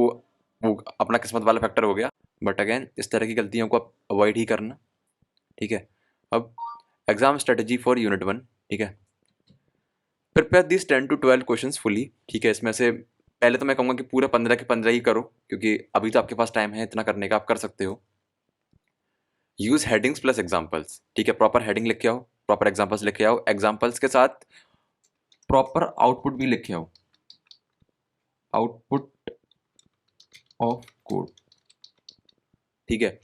वो अपना किस्मत वाला फैक्टर हो गया। बट अगेन इस तरह की गलतियों को अवॉइड ही करना, ठीक है। अब एग्जाम स्ट्रेटजी फॉर यूनिट 1, ठीक है। Prepare this 10 to 12 questions fully, ठीक है। इसमें से पहले तो मैं कहूँगा कि पूरे 15 के 15 ही करो, क्योंकि अभी तो आपके पास टाइम है इतना करने का, आप कर सकते हो। यूज हेडिंग्स प्लस एग्जाम्पल्स, ठीक है। प्रॉपर हेडिंग लिख के आओ, प्रॉपर एग्जाम्पल्स लिख के आओ, एग्जाम्पल्स के साथ प्रॉपर आउटपुट भी लिख के आओ, आउटपुट ऑफ कोड, ठीक है।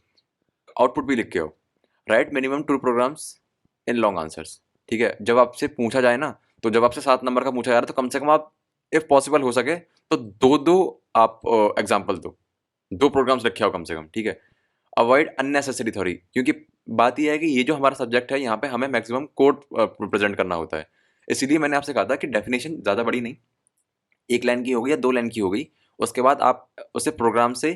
आउटपुट भी लिख के आओ। Write minimum 2 programs in long answers, ठीक है। जब आपसे पूछा जाए ना, तो जब आपसे 7 नंबर का पूछा जा रहा है तो कम से कम आप, इफ पॉसिबल हो सके तो दो दो आप एग्जाम्पल दो, 2 प्रोग्राम्स लिखे आओ कम से कम, ठीक है। अवॉइड अननेसेसरी थ्योरी, क्योंकि बात यह है कि ये जो हमारा सब्जेक्ट है यहाँ पे हमें मैक्सिमम कोड प्रेजेंट करना होता है। इसीलिए मैंने आपसे कहा था कि डेफिनेशन ज़्यादा बड़ी नहीं, 1 लाइन की हो गई या 2 लाइन की हो गई, उसके बाद आप उसे प्रोग्राम से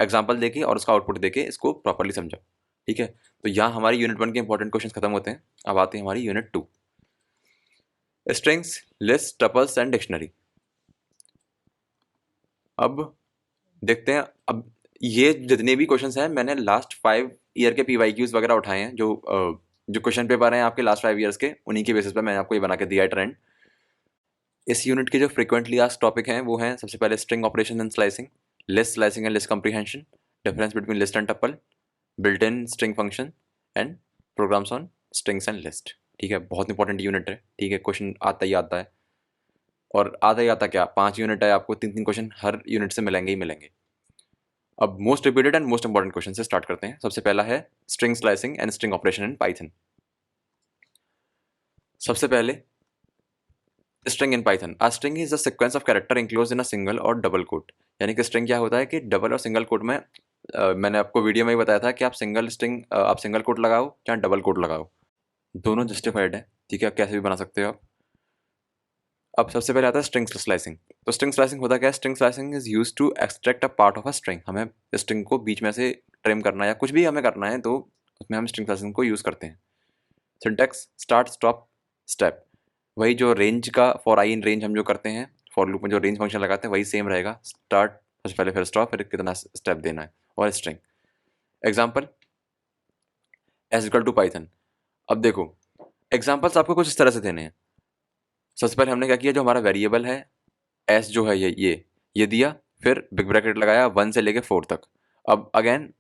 एग्जाम्पल देके और उसका आउटपुट देके इसको प्रॉपरली समझाओ, ठीक है। तो यहाँ हमारी यूनिट 1 के इंपॉर्टेंट क्वेश्चन खत्म होते हैं। अब आते हैं हमारी unit 2, strings, list, tuples and dictionary. अब देखते हैं, अब ये जितने भी क्वेश्चंस हैं मैंने लास्ट 5 ईयर के पीवाईक्यूज वगैरह उठाए हैं, जो क्वेश्चन पेपर हैं आपके लास्ट 5 ईयर्स के, उन्हीं के बेसिस पे मैंने आपको ये बना के दिया है ट्रेंड। इस यूनिट के जो फ्रिक्वेंटली आस्क्ड टॉपिक हैं वो हैं, सबसे पहले string operation and slicing, list slicing and list comprehension, difference between list and tuple, built in string function and programs on strings and list, ठीक है। बहुत इंपॉर्टेंट यूनिट है, ठीक है। क्वेश्चन आता ही आता है, और आता ही आता क्या, 5 यूनिट है, आपको 3 3 क्वेश्चन हर यूनिट से मिलेंगे ही मिलेंगे। अब most repeated and most important question से स्टार्ट करते हैं। सबसे पहला है string slicing and string operation in Python. सबसे पहले string in Python, a string is a sequence of character enclose in a single और डबल कोट। यानी कि स्ट्रिंग क्या होता है कि डबल और सिंगल कोट में, मैंने आपको वीडियो में ही बताया था कि आप सिंगल कोट लगाओ या डबल कोट लगाओ, दोनों जस्टिफाइड है, ठीक है। कैसे भी बना सकते हो आप। अब सबसे पहले आता है स्ट्रिंग स्लाइसिंग। तो स्ट्रिंग स्लाइसिंग होता क्या है, string slicing is use to extract a part of a string. हमें स्ट्रिंग को बीच में से ट्रिम करना है या कुछ भी हमें करना है, तो उसमें हम स्ट्रिंग स्लाइसिंग को यूज करते हैं। सिंटैक्स स्टार्ट स्टॉप स्टेप, वही जो रेंज का फॉर आई इन रेंज हम जो करते हैं, फॉर लूप में जो रेंज फंक्शन लगाते हैं वही सेम रहेगा। स्टार्ट सबसे पहले, फिर स्टॉप, फिर कितना स्टेप देना है, और string. Example S equal to Python. अब देखो एग्जाम्पल्स आपको कुछ इस तरह से देने हैं। सबसे पहले हमने क्या किया, जो हमारा वेरिएबल है एस जो है ये दिया, फिर बिग ब्रैकेट लगाया 1 से लेके 4 तक। अब अगेन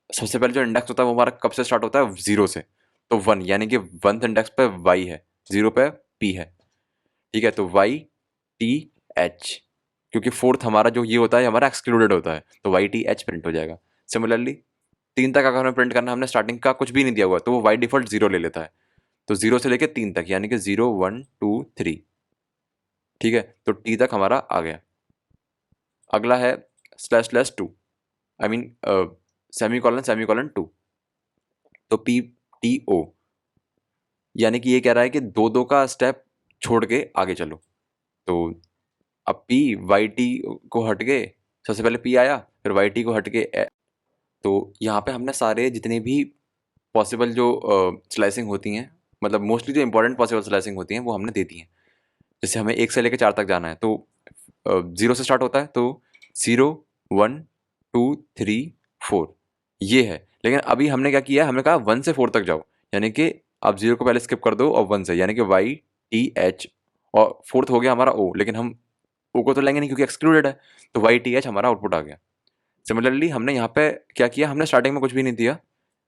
सबसे पहले जो इंडेक्स होता है वो हमारा कब से स्टार्ट होता है, 0 से। तो 1 यानी कि 1th इंडेक्स पे y है, 0 पे p है, ठीक है। तो y t h, क्योंकि 4th हमारा जो ये होता है हमारा एक्सक्लूडेड होता है, तो y t h प्रिंट हो जाएगा। सिमिलरली 3 तक अगर हमें प्रिंट करना है, हमने स्टार्टिंग का कुछ भी नहीं दिया हुआ तो वो y डिफॉल्ट 0 ले लेता है। तो 0 से लेके 3 तक यानी कि 0 1 2 3, ठीक है। तो t तक हमारा आ गया। अगला है slash slash 2, I mean semi colon 2, तो पी टी ओ, यानी कि ये कह रहा है कि 2 2 का स्टेप छोड़ के आगे चलो। तो अब पी वाई टी को हट के, सबसे पहले पी आया, फिर वाई टी को हट के तो यहाँ पे हमने सारे जितने भी पॉसिबल जो स्लाइसिंग होती हैं, मतलब मोस्टली जो इंपॉर्टेंट पॉसिबल स्लाइसिंग होती हैं वो हमने दे दी हैं। जैसे हमें 1 से लेकर 4 तक जाना है, तो 0 से स्टार्ट होता है, तो 0 1 2 3 4 ये है। लेकिन अभी हमने क्या किया, हमने कहा 1 से 4 तक जाओ, यानी कि आप 0 को पहले स्किप कर दो और 1 से, यानी कि वाई टी एच, और 4th हो गया हमारा ओ, लेकिन हम ओ को तो लेंगे नहीं क्योंकि एक्सक्लूडेड है, तो वाई टी एच हमारा आउटपुट आ गया। सिमिलरली हमने यहाँ पे क्या किया, हमने स्टार्टिंग में कुछ भी नहीं दिया,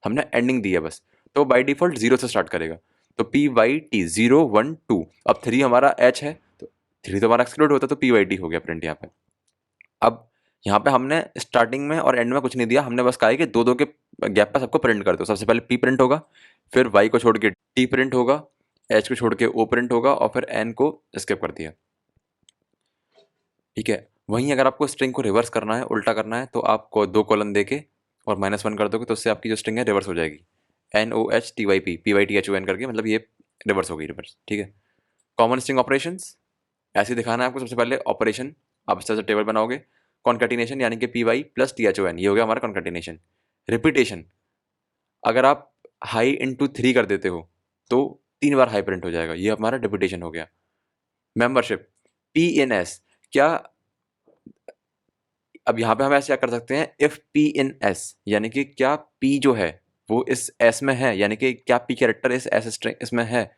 हमने एंडिंग दी है बस, तो बाई डिफॉल्ट 0 से स्टार्ट करेगा। तो पी वाई टी 0 1 2, अब 3 हमारा एच है, तो 3 तो हमारा एक्सक्लूड होता है, तो पी वाई टी हो गया प्रिंट यहाँ पे। अब यहाँ पे हमने स्टार्टिंग में और एंड में कुछ नहीं दिया, हमने बस कहा है कि 2 2 के गैप पर सबको प्रिंट कर दो। सबसे पहले पी प्रिंट होगा, फिर वाई को छोड़ के टी प्रिंट होगा, एच को छोड़ के ओ प्रिंट होगा, और फिर एन को स्किप कर दिया, ठीक है। वहीं अगर आपको स्ट्रिंग को रिवर्स करना है, उल्टा करना है, तो आपको 2 कॉलन देके और -1 कर दोगे, तो उससे आपकी जो स्ट्रिंग है रिवर्स हो जाएगी। N O H T Y P, P Y T H O N करके, मतलब ये रिवर्स हो गई, रिवर्स, ठीक है। कॉमन स्ट्रिंग ऑपरेशंस ऐसे दिखाना है आपको। सबसे पहले ऑपरेशन आप इस तरह से टेबल बनाओगे। कॉन्केटिनेशन यानी कि P Y plus T H O N, ये हो गया हमारा कॉन्केटिनेशन। रिपीटेशन, अगर आप हाई इंटू 3 कर देते हो तो 3 बार हाई प्रिंट हो जाएगा, ये हमारा रिपीटेशन हो गया। मेंबरशिप, पी एन एस, क्या अब यहाँ पे हम ऐसे क्या कर सकते हैं, इफ p इन s, यानी कि क्या p जो है वो इस s में है, यानी कि क्या p कैरेक्टर इस s स्ट्रिंग इसमें है,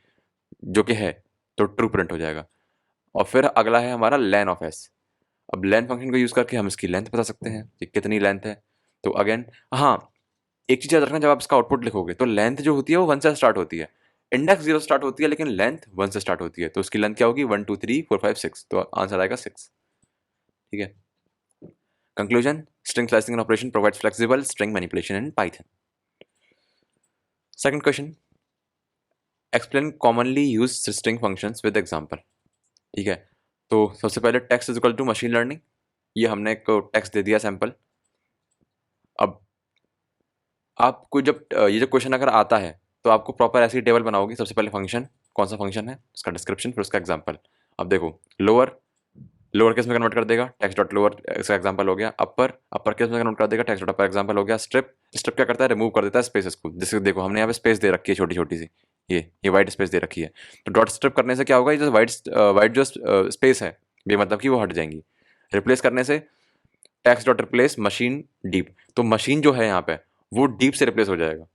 जो कि है, तो ट्रू प्रिंट हो जाएगा। और फिर अगला है हमारा len ऑफ s। अब len फंक्शन को यूज करके हम इसकी लेंथ बता सकते हैं कि कितनी लेंथ है। तो अगेन हाँ, एक चीज याद रखना, जब आप इसका आउटपुट लिखोगे तो लेंथ जो होती है वो 1 से स्टार्ट होती है, इंडेक्स 0 स्टार्ट होती है लेकिन लेंथ 1 से स्टार्ट होती है। तो उसकी लेंथ क्या होगी, 1 2 3 4 5 6, तो आंसर आएगा 6। ठीक है। Conclusion, string slicing operation provides flexible string manipulation in Python. Second question, explain commonly used string functions with example. ठीक है, तो सबसे पहले text is equal to machine learning, ये हमने एक टेक्स्ट दे दिया सैंपल। अब आपको जब ये जो क्वेश्चन अगर आता है तो आपको प्रॉपर ऐसी टेबल बनाओगी। सबसे पहले फंक्शन, कौन सा फंक्शन है, उसका डिस्क्रिप्शन, फिर उसका एग्जांपल। अब देखो, लोअर लोअर केस में कन्वर्ट कर देगा, टेक्स्ट डॉट लोअर, इसका एग्जांपल हो गया। अपर केस में कन्वर्ट कर देगा, टेक्स्ट डॉट अपर, एग्जांपल हो गया। स्ट्रिप, स्ट्रिप क्या करता है, रिमूव कर देता है स्पेसेस को। जैसे देखो हमने यहाँ पे स्पेस दे रखी है छोटी छोटी सी, ये वाइट स्पेस दे रखी है। तो डॉट स्ट्रिप करने से क्या होगा, ये जो वाइट जो स्पेस है बेमतलब की वो हट जाएंगी। रिप्लेस करने से text dot replace machine deep, तो मशीन जो है यहाँ पे वो डीप से रिप्लेस हो जाएगा।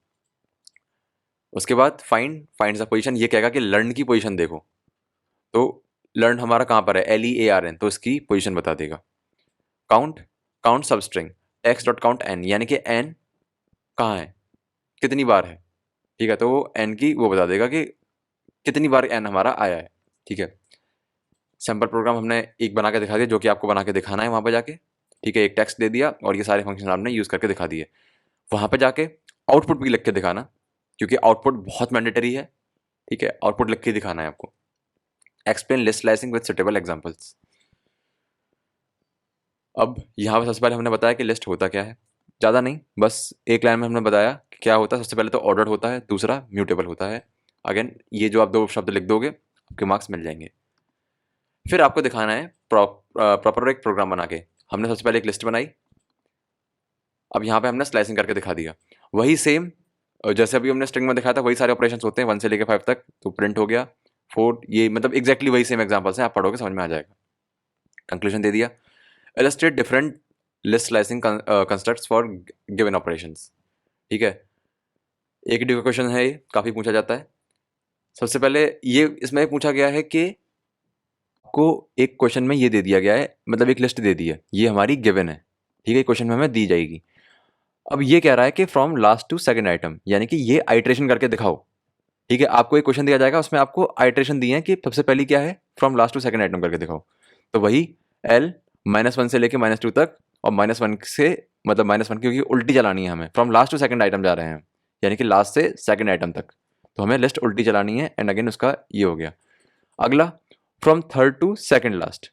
उसके बाद फाइंड द पोजीशन, ये कहेगा कि लर्न की पोजीशन देखो, तो लर्न हमारा कहाँ पर है, LEARN, तो इसकी पोजीशन बता देगा। काउंट, काउंट सब string, text dot count n, यानी कि n कहाँ है, कितनी बार है। ठीक है, तो वो n की वो बता देगा कि कितनी बार n हमारा आया है। ठीक है, सैम्पल प्रोग्राम हमने एक बना के दिखा दिया, जो कि आपको बना के दिखाना है वहाँ पर जाके। ठीक है, एक टेक्स्ट दे दिया और ये सारे फंक्शन आपने यूज़ करके दिखा दिए। वहाँ पे जाके आउटपुट भी लिख के दिखाना, क्योंकि आउटपुट बहुत मैंडेटरी है। ठीक है, आउटपुट लिख के दिखाना है आपको। Explain list slicing with suitable examples. अब यहाँ पर सबसे पहले हमने बताया कि लिस्ट होता क्या है, ज़्यादा नहीं, बस एक लाइन में हमने बताया कि क्या होता है। सबसे पहले तो ऑर्डर्ड होता है, दूसरा म्यूटेबल होता है। अगेन ये जो आप दो शब्द लिख दोगे आपके मार्क्स मिल जाएंगे। फिर आपको दिखाना है प्रॉपर एक प्रोग्राम बना के। हमने सबसे पहले एक लिस्ट बनाई, अब यहाँ पे हमने स्लाइसिंग करके दिखा दिया। वही सेम जैसे अभी हमने स्ट्रिंग में दिखाया था, वही सारे ऑपरेशंस होते हैं 1 से लेकर 5 तक, तो प्रिंट हो गया 4। ये मतलब एग्जैक्टली वही सेम एग्जांपल्स हैं, आप पढ़ोगे समझ में आ जाएगा। कंक्लूजन दे दिया, illustrate different list slicing constructs for given operations. ठीक है, एक ही क्वेश्चन है, ये काफ़ी पूछा जाता है। सबसे पहले ये इसमें पूछा गया है कि आपको एक क्वेश्चन में ये दे दिया गया है, मतलब एक लिस्ट दे दी है, ये हमारी गिवन है। ठीक है, क्वेश्चन में हमें दी जाएगी। अब ये कह रहा है कि from last to second item, यानी कि ये आइट्रेशन करके दिखाओ। ठीक है, आपको एक क्वेश्चन दिया जाएगा, उसमें आपको आइट्रेशन दिए हैं कि सबसे पहली क्या है, from last to second item करके दिखाओ। तो वही L -1 से लेके -2 तक, और -1 से मतलब -1 क्योंकि उल्टी चलानी है हमें, from last to second item जा रहे हैं, यानी कि लास्ट से सेकंड आइटम तक, तो हमें लिस्ट उल्टी चलानी है। एंड अगेन उसका ये हो गया। अगला, from third to second last,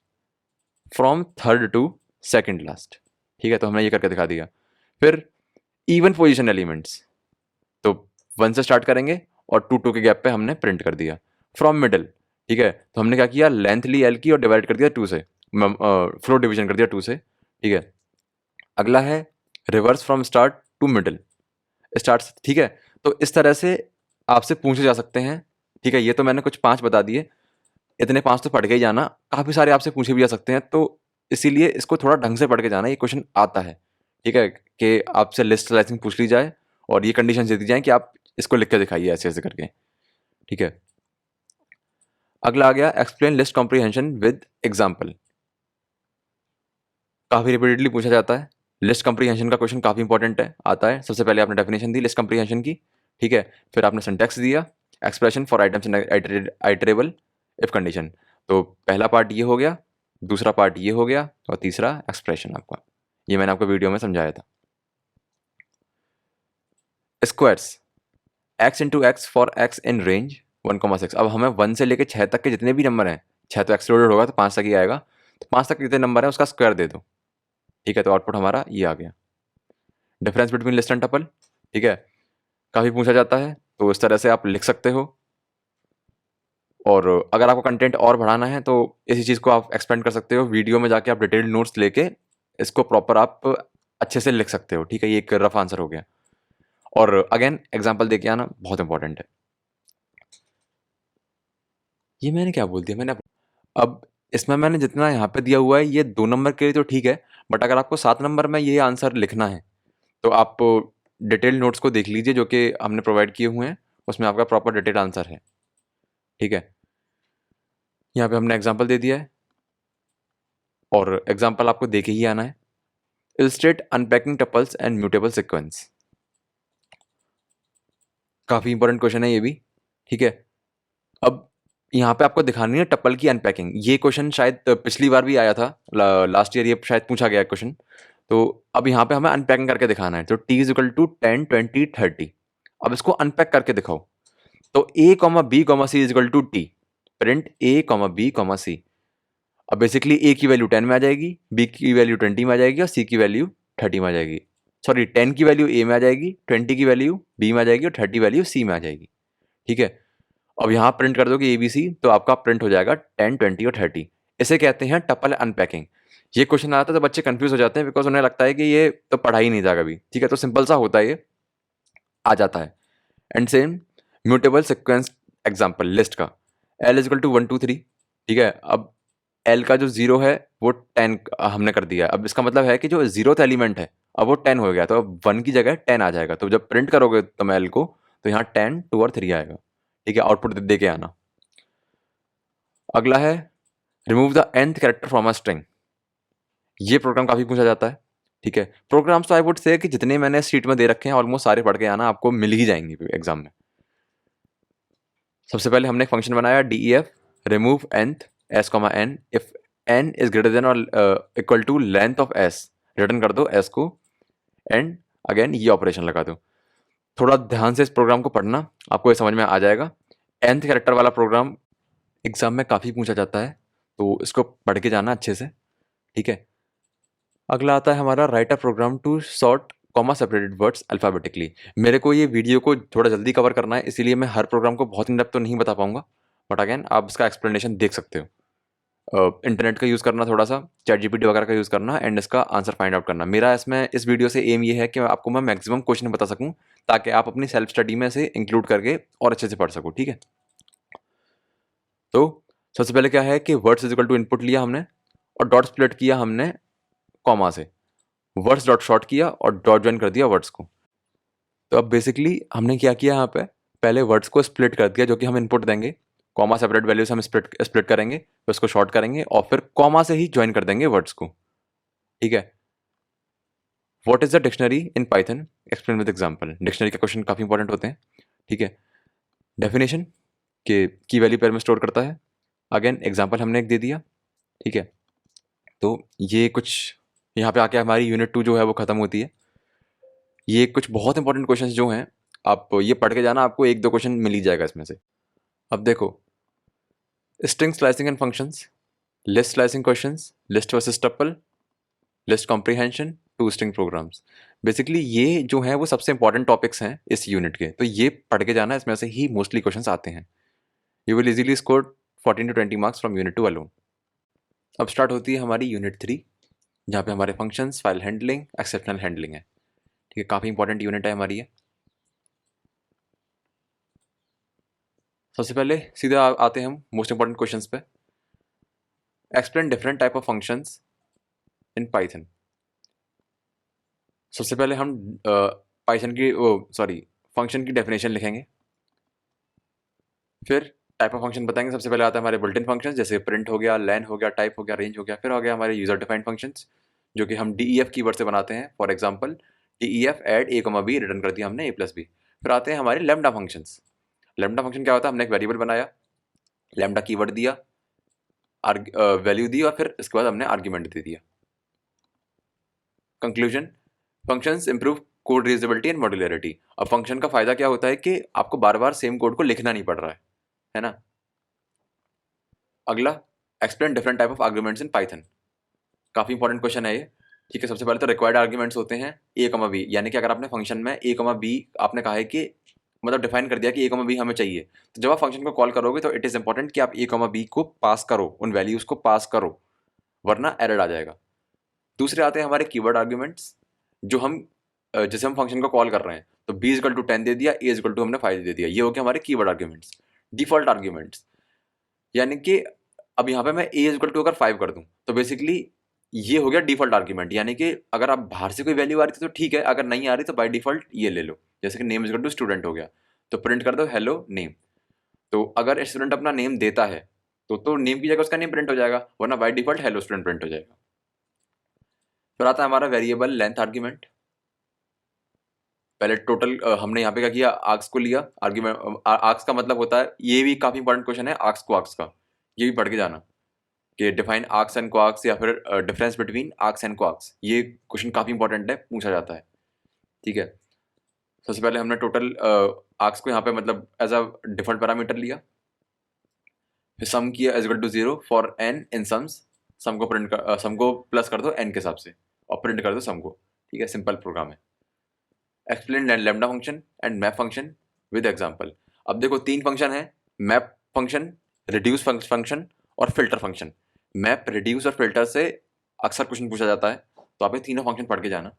from third to second last. ठीक है, तो हमने ये करके दिखा दिया। फिर इवन पोजिशन एलिमेंट्स, तो 1 से स्टार्ट करेंगे और 2 2 के गैप पे हमने प्रिंट कर दिया। फ्रॉम मिडल, ठीक है, तो हमने क्या किया, लेंथ ली L की और डिवाइड कर दिया 2 से, फ्लोर डिवीजन कर दिया 2 से। ठीक है, अगला है reverse from start to middle start. ठीक है, तो इस तरह से आपसे पूछे जा सकते हैं। ठीक है, ये तो मैंने कुछ 5 बता दिए, इतने 5 तो पढ़ के ही जाना, काफ़ी सारे आपसे पूछे भी जा सकते हैं, तो इसीलिए इसको थोड़ा ढंग से पढ़ के जाना, ये क्वेश्चन आता है। ठीक है, कि आपसे लिस्ट स्लाइसिंग पूछ ली जाए और ये कंडीशन दे दी जाए कि आप इसको लिख के दिखाइए ऐसे ऐसे करके। ठीक है, अगला आ गया, explain list comprehension with example. काफ़ी रिपीटेडली पूछा जाता है, लिस्ट कॉम्प्रीहेंशन का क्वेश्चन काफ़ी इंपॉर्टेंट है, आता है। सबसे पहले आपने डेफिनेशन दी लिस्ट कॉम्प्रीहेंशन की। ठीक है, फिर आपने सिंटैक्स दिया, expression for items in iterable if condition. तो पहला पार्ट ये हो गया, दूसरा पार्ट ये हो गया, और तीसरा एक्सप्रेशन आपका, ये मैंने आपको वीडियो में समझाया था। Squares, x into x for x in range 1,6। अब हमें 1 से लेकर 6 तक के जितने भी नंबर हैं, 6 तो एक्सक्लूडेड होगा तो 5 तक ही आएगा, तो 5 तक जितने नंबर हैं उसका स्क्वायर दे दो। ठीक है, तो आउटपुट हमारा ये आ गया। Difference between list and tuple, ठीक है, काफ़ी पूछा जाता है, तो इस तरह से आप लिख सकते हो। और अगर आपको कंटेंट और बढ़ाना है तो इसी चीज़ को आप एक्सपेंड कर सकते हो, वीडियो में जाके आप डिटेल्ड नोट्स लेके इसको प्रॉपर आप अच्छे से लिख सकते हो। ठीक है, ये एक रफ आंसर हो गया। और अगेन एग्जांपल देके आना बहुत इंपॉर्टेंट है। ये मैंने क्या बोल दिया, मैंने अब इसमें मैंने जितना यहाँ पे दिया हुआ है ये 2 नंबर के लिए तो ठीक है, बट अगर आपको 7 नंबर में ये आंसर लिखना है तो आप डिटेल नोट्स को देख लीजिए जो कि हमने प्रोवाइड किए हुए हैं, उसमें आपका प्रॉपर डिटेल आंसर है। ठीक है, यहाँ पे हमने एग्जाम्पल दे दिया है और एग्जाम्पल आपको देके ही आना है। Illustrate unpacking tuples and mutable sequence, काफ़ी इंपॉर्टेंट क्वेश्चन है ये भी। ठीक है, अब यहाँ पे आपको दिखानी है टपल की अनपैकिंग। ये क्वेश्चन शायद पिछली बार भी आया था, लास्ट ईयर ये शायद पूछा गया क्वेश्चन। तो अब यहाँ पे हमें अनपैकिंग करके दिखाना है। तो टी इज इक्वल टू 10 20 30। अब इसको अनपैक करके दिखाओ। तो a comma b comma c is equal to t, print a comma b comma c. अब बेसिकली ए की वैल्यू 10 में आ जाएगी, बी की वैल्यू 20 में आ जाएगी और सी की वैल्यू 30 में आ जाएगी। सॉरी, 10 की वैल्यू ए में आ जाएगी, 20 की वैल्यू बी में आ जाएगी और 30 वैल्यू सी में आ जाएगी। ठीक है, अब यहाँ प्रिंट कर दोगे ABC तो आपका प्रिंट हो जाएगा 10 20 और 30। इसे कहते हैं टपल अनपैकिंग। ये क्वेश्चन आता है तो बच्चे कंफ्यूज हो जाते हैं बिकॉज उन्हें लगता है कि ये तो पढ़ा ही नहीं था कभी। ठीक है, तो सिंपल सा होता है, ये आ जाता है। And same mutable sequence example list का L इजकल टू 1 2 3। ठीक है, अब L का जो 0 है वो 10 हमने कर दिया। अब इसका मतलब है कि जो 0th एलिमेंट है अब वो 10 हो गया, तो अब 1 की जगह 10 आ जाएगा। तो जब प्रिंट करोगे तुम L को तो यहाँ 10 2 और 3 आएगा। ठीक है, आउटपुट दे के आना। अगला है remove the nth character from a string. ये प्रोग्राम काफी पूछा जाता है। ठीक है, प्रोग्राम्स तो आई वुड से कि जितने मैंने शीट में दे रखे हैं ऑलमोस्ट सारे पढ़ के आना, आपको मिल ही जाएंगे एग्जाम में। सबसे पहले हमने एक फंक्शन बनाया def remove nth s comma n if n is greater than और equal to length of s। Return कर दो s को एंड अगेन ये ऑपरेशन लगा दो। थोड़ा ध्यान से इस प्रोग्राम को पढ़ना, आपको ये समझ में आ जाएगा। nth कैरेक्टर वाला प्रोग्राम एग्जाम में काफ़ी पूछा जाता है, तो इसको पढ़ के जाना अच्छे से। ठीक है, अगला आता है हमारा write a program to sort comma separated words alphabetically. मेरे को ये वीडियो को थोड़ा जल्दी कवर करना है, इसीलिए मैं हर प्रोग्राम को बहुत इन डेप्थ तो नहीं बता पाऊंगा, बट अगेन आप इसका एक्सप्लेनेशन देख सकते हो। इंटरनेट का यूज़ करना, थोड़ा सा चैट जीपीटी वगैरह का यूज़ करना एंड इसका आंसर फाइंड आउट करना। मेरा इसमें इस वीडियो से एम ये है कि आपको मैं मैक्सिमम क्वेश्चन बता सकूं ताकि आप अपनी सेल्फ स्टडी में से इंक्लूड करके और अच्छे से पढ़ सको। ठीक है, तो सबसे पहले क्या है कि words is equal to input लिया हमने और डॉट स्प्लिट किया हमने कॉमा से, वर्ड्स डॉट शॉर्ट किया और डॉट ज्वाइन कर दिया वर्ड्स को। तो अब बेसिकली हमने क्या किया यहाँ पे, पहले वर्ड्स को स्प्लिट कर दिया जो कि हम इनपुट देंगे, कॉमा सेपरेट वैल्यूज हम स्प्लिट करेंगे, फिर उसको शॉर्ट करेंगे और फिर कॉमा से ही ज्वाइन कर देंगे वर्ड्स को। ठीक है, what is the dictionary in Python, explain with example. Dictionary के क्वेश्चन काफ़ी इंपॉर्टेंट होते हैं। ठीक है, डेफिनेशन के की वैल्यू पेयर में स्टोर करता है। अगेन एग्जांपल हमने एक दे दिया। ठीक है, तो ये कुछ यहाँ पे आके हमारी यूनिट 2 जो है वो ख़त्म होती है। ये कुछ बहुत इंपॉर्टेंट क्वेश्चंस जो हैं आप ये पढ़ के जाना, आपको 1 2 क्वेश्चन मिल ही जाएगा इसमें से। अब देखो, string slicing and functions, list slicing questions, list versus tuple, list comprehension, two string programs. Basically ये जो है वो सबसे इंपॉर्टेंट टॉपिक्स हैं इस यूनिट के, तो ये पढ़ के जाना, इसमें से ही मोस्टली क्वेश्चंस आते हैं। You will easily score 14 to 20 marks from unit 2 alone. अब स्टार्ट होती है हमारी यूनिट 3, जहाँ पे हमारे functions, file handling, exceptional handling है। ठीक है, काफ़ी इंपॉर्टेंट यूनिट है हमारी ये। सबसे पहले सीधे आते हैं हम मोस्ट इंपॉर्टेंट क्वेश्चंस पे। Explain different type of functions in Python. सबसे पहले हम पाइथन की फंक्शन की डेफिनेशन लिखेंगे, फिर टाइप ऑफ फंक्शन बताएंगे। सबसे पहले आता है हमारे बुल्टिन फंक्शन, जैसे प्रिंट हो गया, लेन हो गया, टाइप हो गया, रेंज हो गया। फिर हो गया हमारे यूजर डिफाइंड फंक्शंस जो कि हम DEF कीवर्ड से बनाते हैं। For example DEF add a, b return कर दिया हमने a + b। फिर आते हैं हमारे लैम्डा फंक्शंस। लैम्डा फंक्शन क्या होता है, हमने एक वेरिएबल बनाया, लैम्डा कीवर्ड दिया, वैल्यू दी और फिर इसके बाद हमने आर्ग्यूमेंट दे दिया। Conclusion, functions improve code reusability and modularity. अब फंक्शन का फायदा क्या होता है कि आपको बार बार सेम कोड को लिखना नहीं पड़ रहा है ना। अगला, explain different type of arguments in Python. काफी इंपॉर्टेंट क्वेश्चन है ये। ठीक है, सबसे पहले तो रिक्वायर्ड आर्ग्यूमेंट्स होते हैं a, b, यानी कि अगर आपने फंक्शन में a, b आपने कहा है कि मतलब डिफाइन कर दिया कि a, b हमें चाहिए, तो जब आप फंक्शन को कॉल करोगे तो इट इज इंपॉर्टेंट कि आप a, b को पास करो, उन वैल्यूज को पास करो, वरना एरर आ जाएगा। दूसरे आते हैं हमारे कीवर्ड आर्ग्यूमेंट्स, जो हम जैसे हम फंक्शन को कॉल कर रहे हैं तो b = 10 दे दिया, a = हमने 5 दे दिया, ये हो गया हमारे कीवर्ड आर्ग्यूमेंट्स। डिफॉल्ट आर्ग्यूमेंट्स, यानी कि अब यहाँ पे मैं a इज इक्वल टू अगर 5 कर दूं तो बेसिकली ये हो गया डिफॉल्ट आर्ग्यूमेंट, यानी कि अगर आप बाहर से कोई वैल्यू आ रही थी तो ठीक है, अगर नहीं आ रही तो बाय डिफॉल्ट ये ले लो। जैसे कि name is equal to student हो गया, तो प्रिंट कर दो हेलो नेम। तो अगर स्टूडेंट अपना नेम देता है तो नेम की जगह उसका नेम प्रिंट हो जाएगा, वरना by default hello student print हो जाएगा। फिर आता है हमारा वेरिएबल लेंथ आर्ग्यूमेंट। पहले टोटल हमने यहाँ पे क्या किया, आर्क्स को लिया आर्ग्यूमेंट। आर्क्स का मतलब होता है, ये भी काफी इंपॉर्टेंट क्वेश्चन है आर्क्स को आर्क्स का, ये भी पढ़ के जाना कि डिफाइन आर्क्स एंड कोआर्क्स या फिर डिफरेंस बिटवीन आर्क्स एंड कोआर्क्स। ये क्वेश्चन काफी इंपॉर्टेंट है, पूछा जाता है। ठीक है, सबसे पहले हमने टोटल आर्क्स को यहाँ पे मतलब एज अ डिफॉल्ट पैरामीटर लिया, फिर सम किया as equal to 0 for n in sums. Sum को प्रिंट कर सम को प्लस कर दो एन के हिसाब से और प्रिंट कर दो सम को। ठीक है, सिंपल प्रोग्राम है। Explain lambda function and map function with example. अब देखो तीन फंक्शन है, मैप फंक्शन, रिड्यूस फंक्शन और फिल्टर फंक्शन। मैप, रिड्यूस और फिल्टर से अक्सर क्वेश्चन पूछा जाता है, तो आप ये तीनों फंक्शन पढ़ के जाना।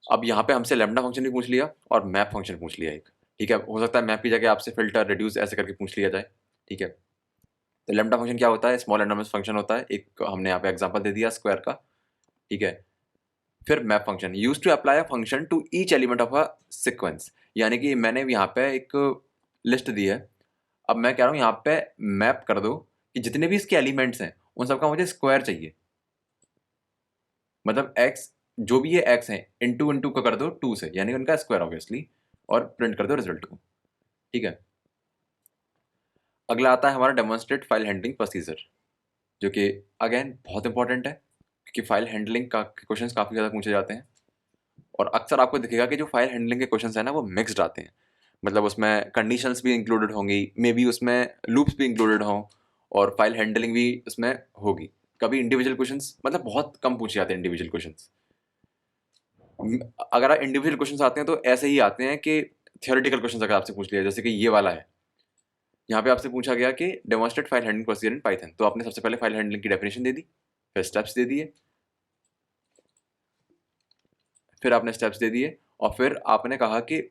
अब यहाँ पे हमसे लैम्डा फंक्शन भी पूछ लिया और मैप फंक्शन पूछ लिया एक। ठीक है, हो सकता है मैप की जगह आपसे फिल्टर, रिड्यूस ऐसे करके पूछ लिया जाए। ठीक है, तो लैम्डा फंक्शन क्या होता है, स्मॉल एनॉर्मस फंक्शन होता है, एक हमने यहाँ पे एग्जांपल दे दिया स्क्वायर का। ठीक है, फिर map function use to apply a function to each element of a sequence, यानी कि मैंने यहाँ पे एक लिस्ट दी है, अब मैं कह रहा हूँ यहाँ पे मैप कर दो कि जितने भी इसके एलिमेंट्स हैं उन सबका मुझे स्क्वायर चाहिए। मतलब एक्स, जो भी ये एक्स है इंटू इंटू का कर दो 2 से, यानी उनका स्क्वायर ऑब्वियसली, और प्रिंट कर दो रिजल्ट को। ठीक है, अगला आता है हमारा डेमोन्स्ट्रेट फाइल हैंडलिंग प्रोसीजर, जो कि अगेन बहुत इंपॉर्टेंट है क्योंकि फाइल हैंडलिंग का क्वेश्चंस काफ़ी ज़्यादा पूछे जाते हैं। और अक्सर आपको दिखेगा कि जो फाइल हैंडलिंग के क्वेश्चंस हैं ना वो मिक्स्ड आते हैं, मतलब उसमें कंडीशंस भी इंक्लूडेड होंगी, मे बी उसमें लूप्स भी इंक्लूडेड हों, और फाइल हैंडलिंग भी उसमें होगी। कभी इंडिविजुअल क्वेश्चंस मतलब बहुत कम पूछे जाते हैं इंडिविजुअल क्वेश्चंस। अगर इंडिविजुअल क्वेश्चंस आते हैं तो ऐसे ही आते हैं कि थियोरेटिकल क्वेश्चंस अगर आपसे पूछ लिया, जैसे कि ये वाला है, यहाँ पे आपसे पूछा गया कि डेमोन्स्ट्रेट फाइल हैंडलिंग प्रोसीजर इन पाइथन, तो आपने सबसे पहले फाइल हैंडलिंग की डेफिनेशन दे दी, फिर स्टेप्स दे दिए, फिर आपने स्टेप्स दे दिए, और फिर आपने कहा कि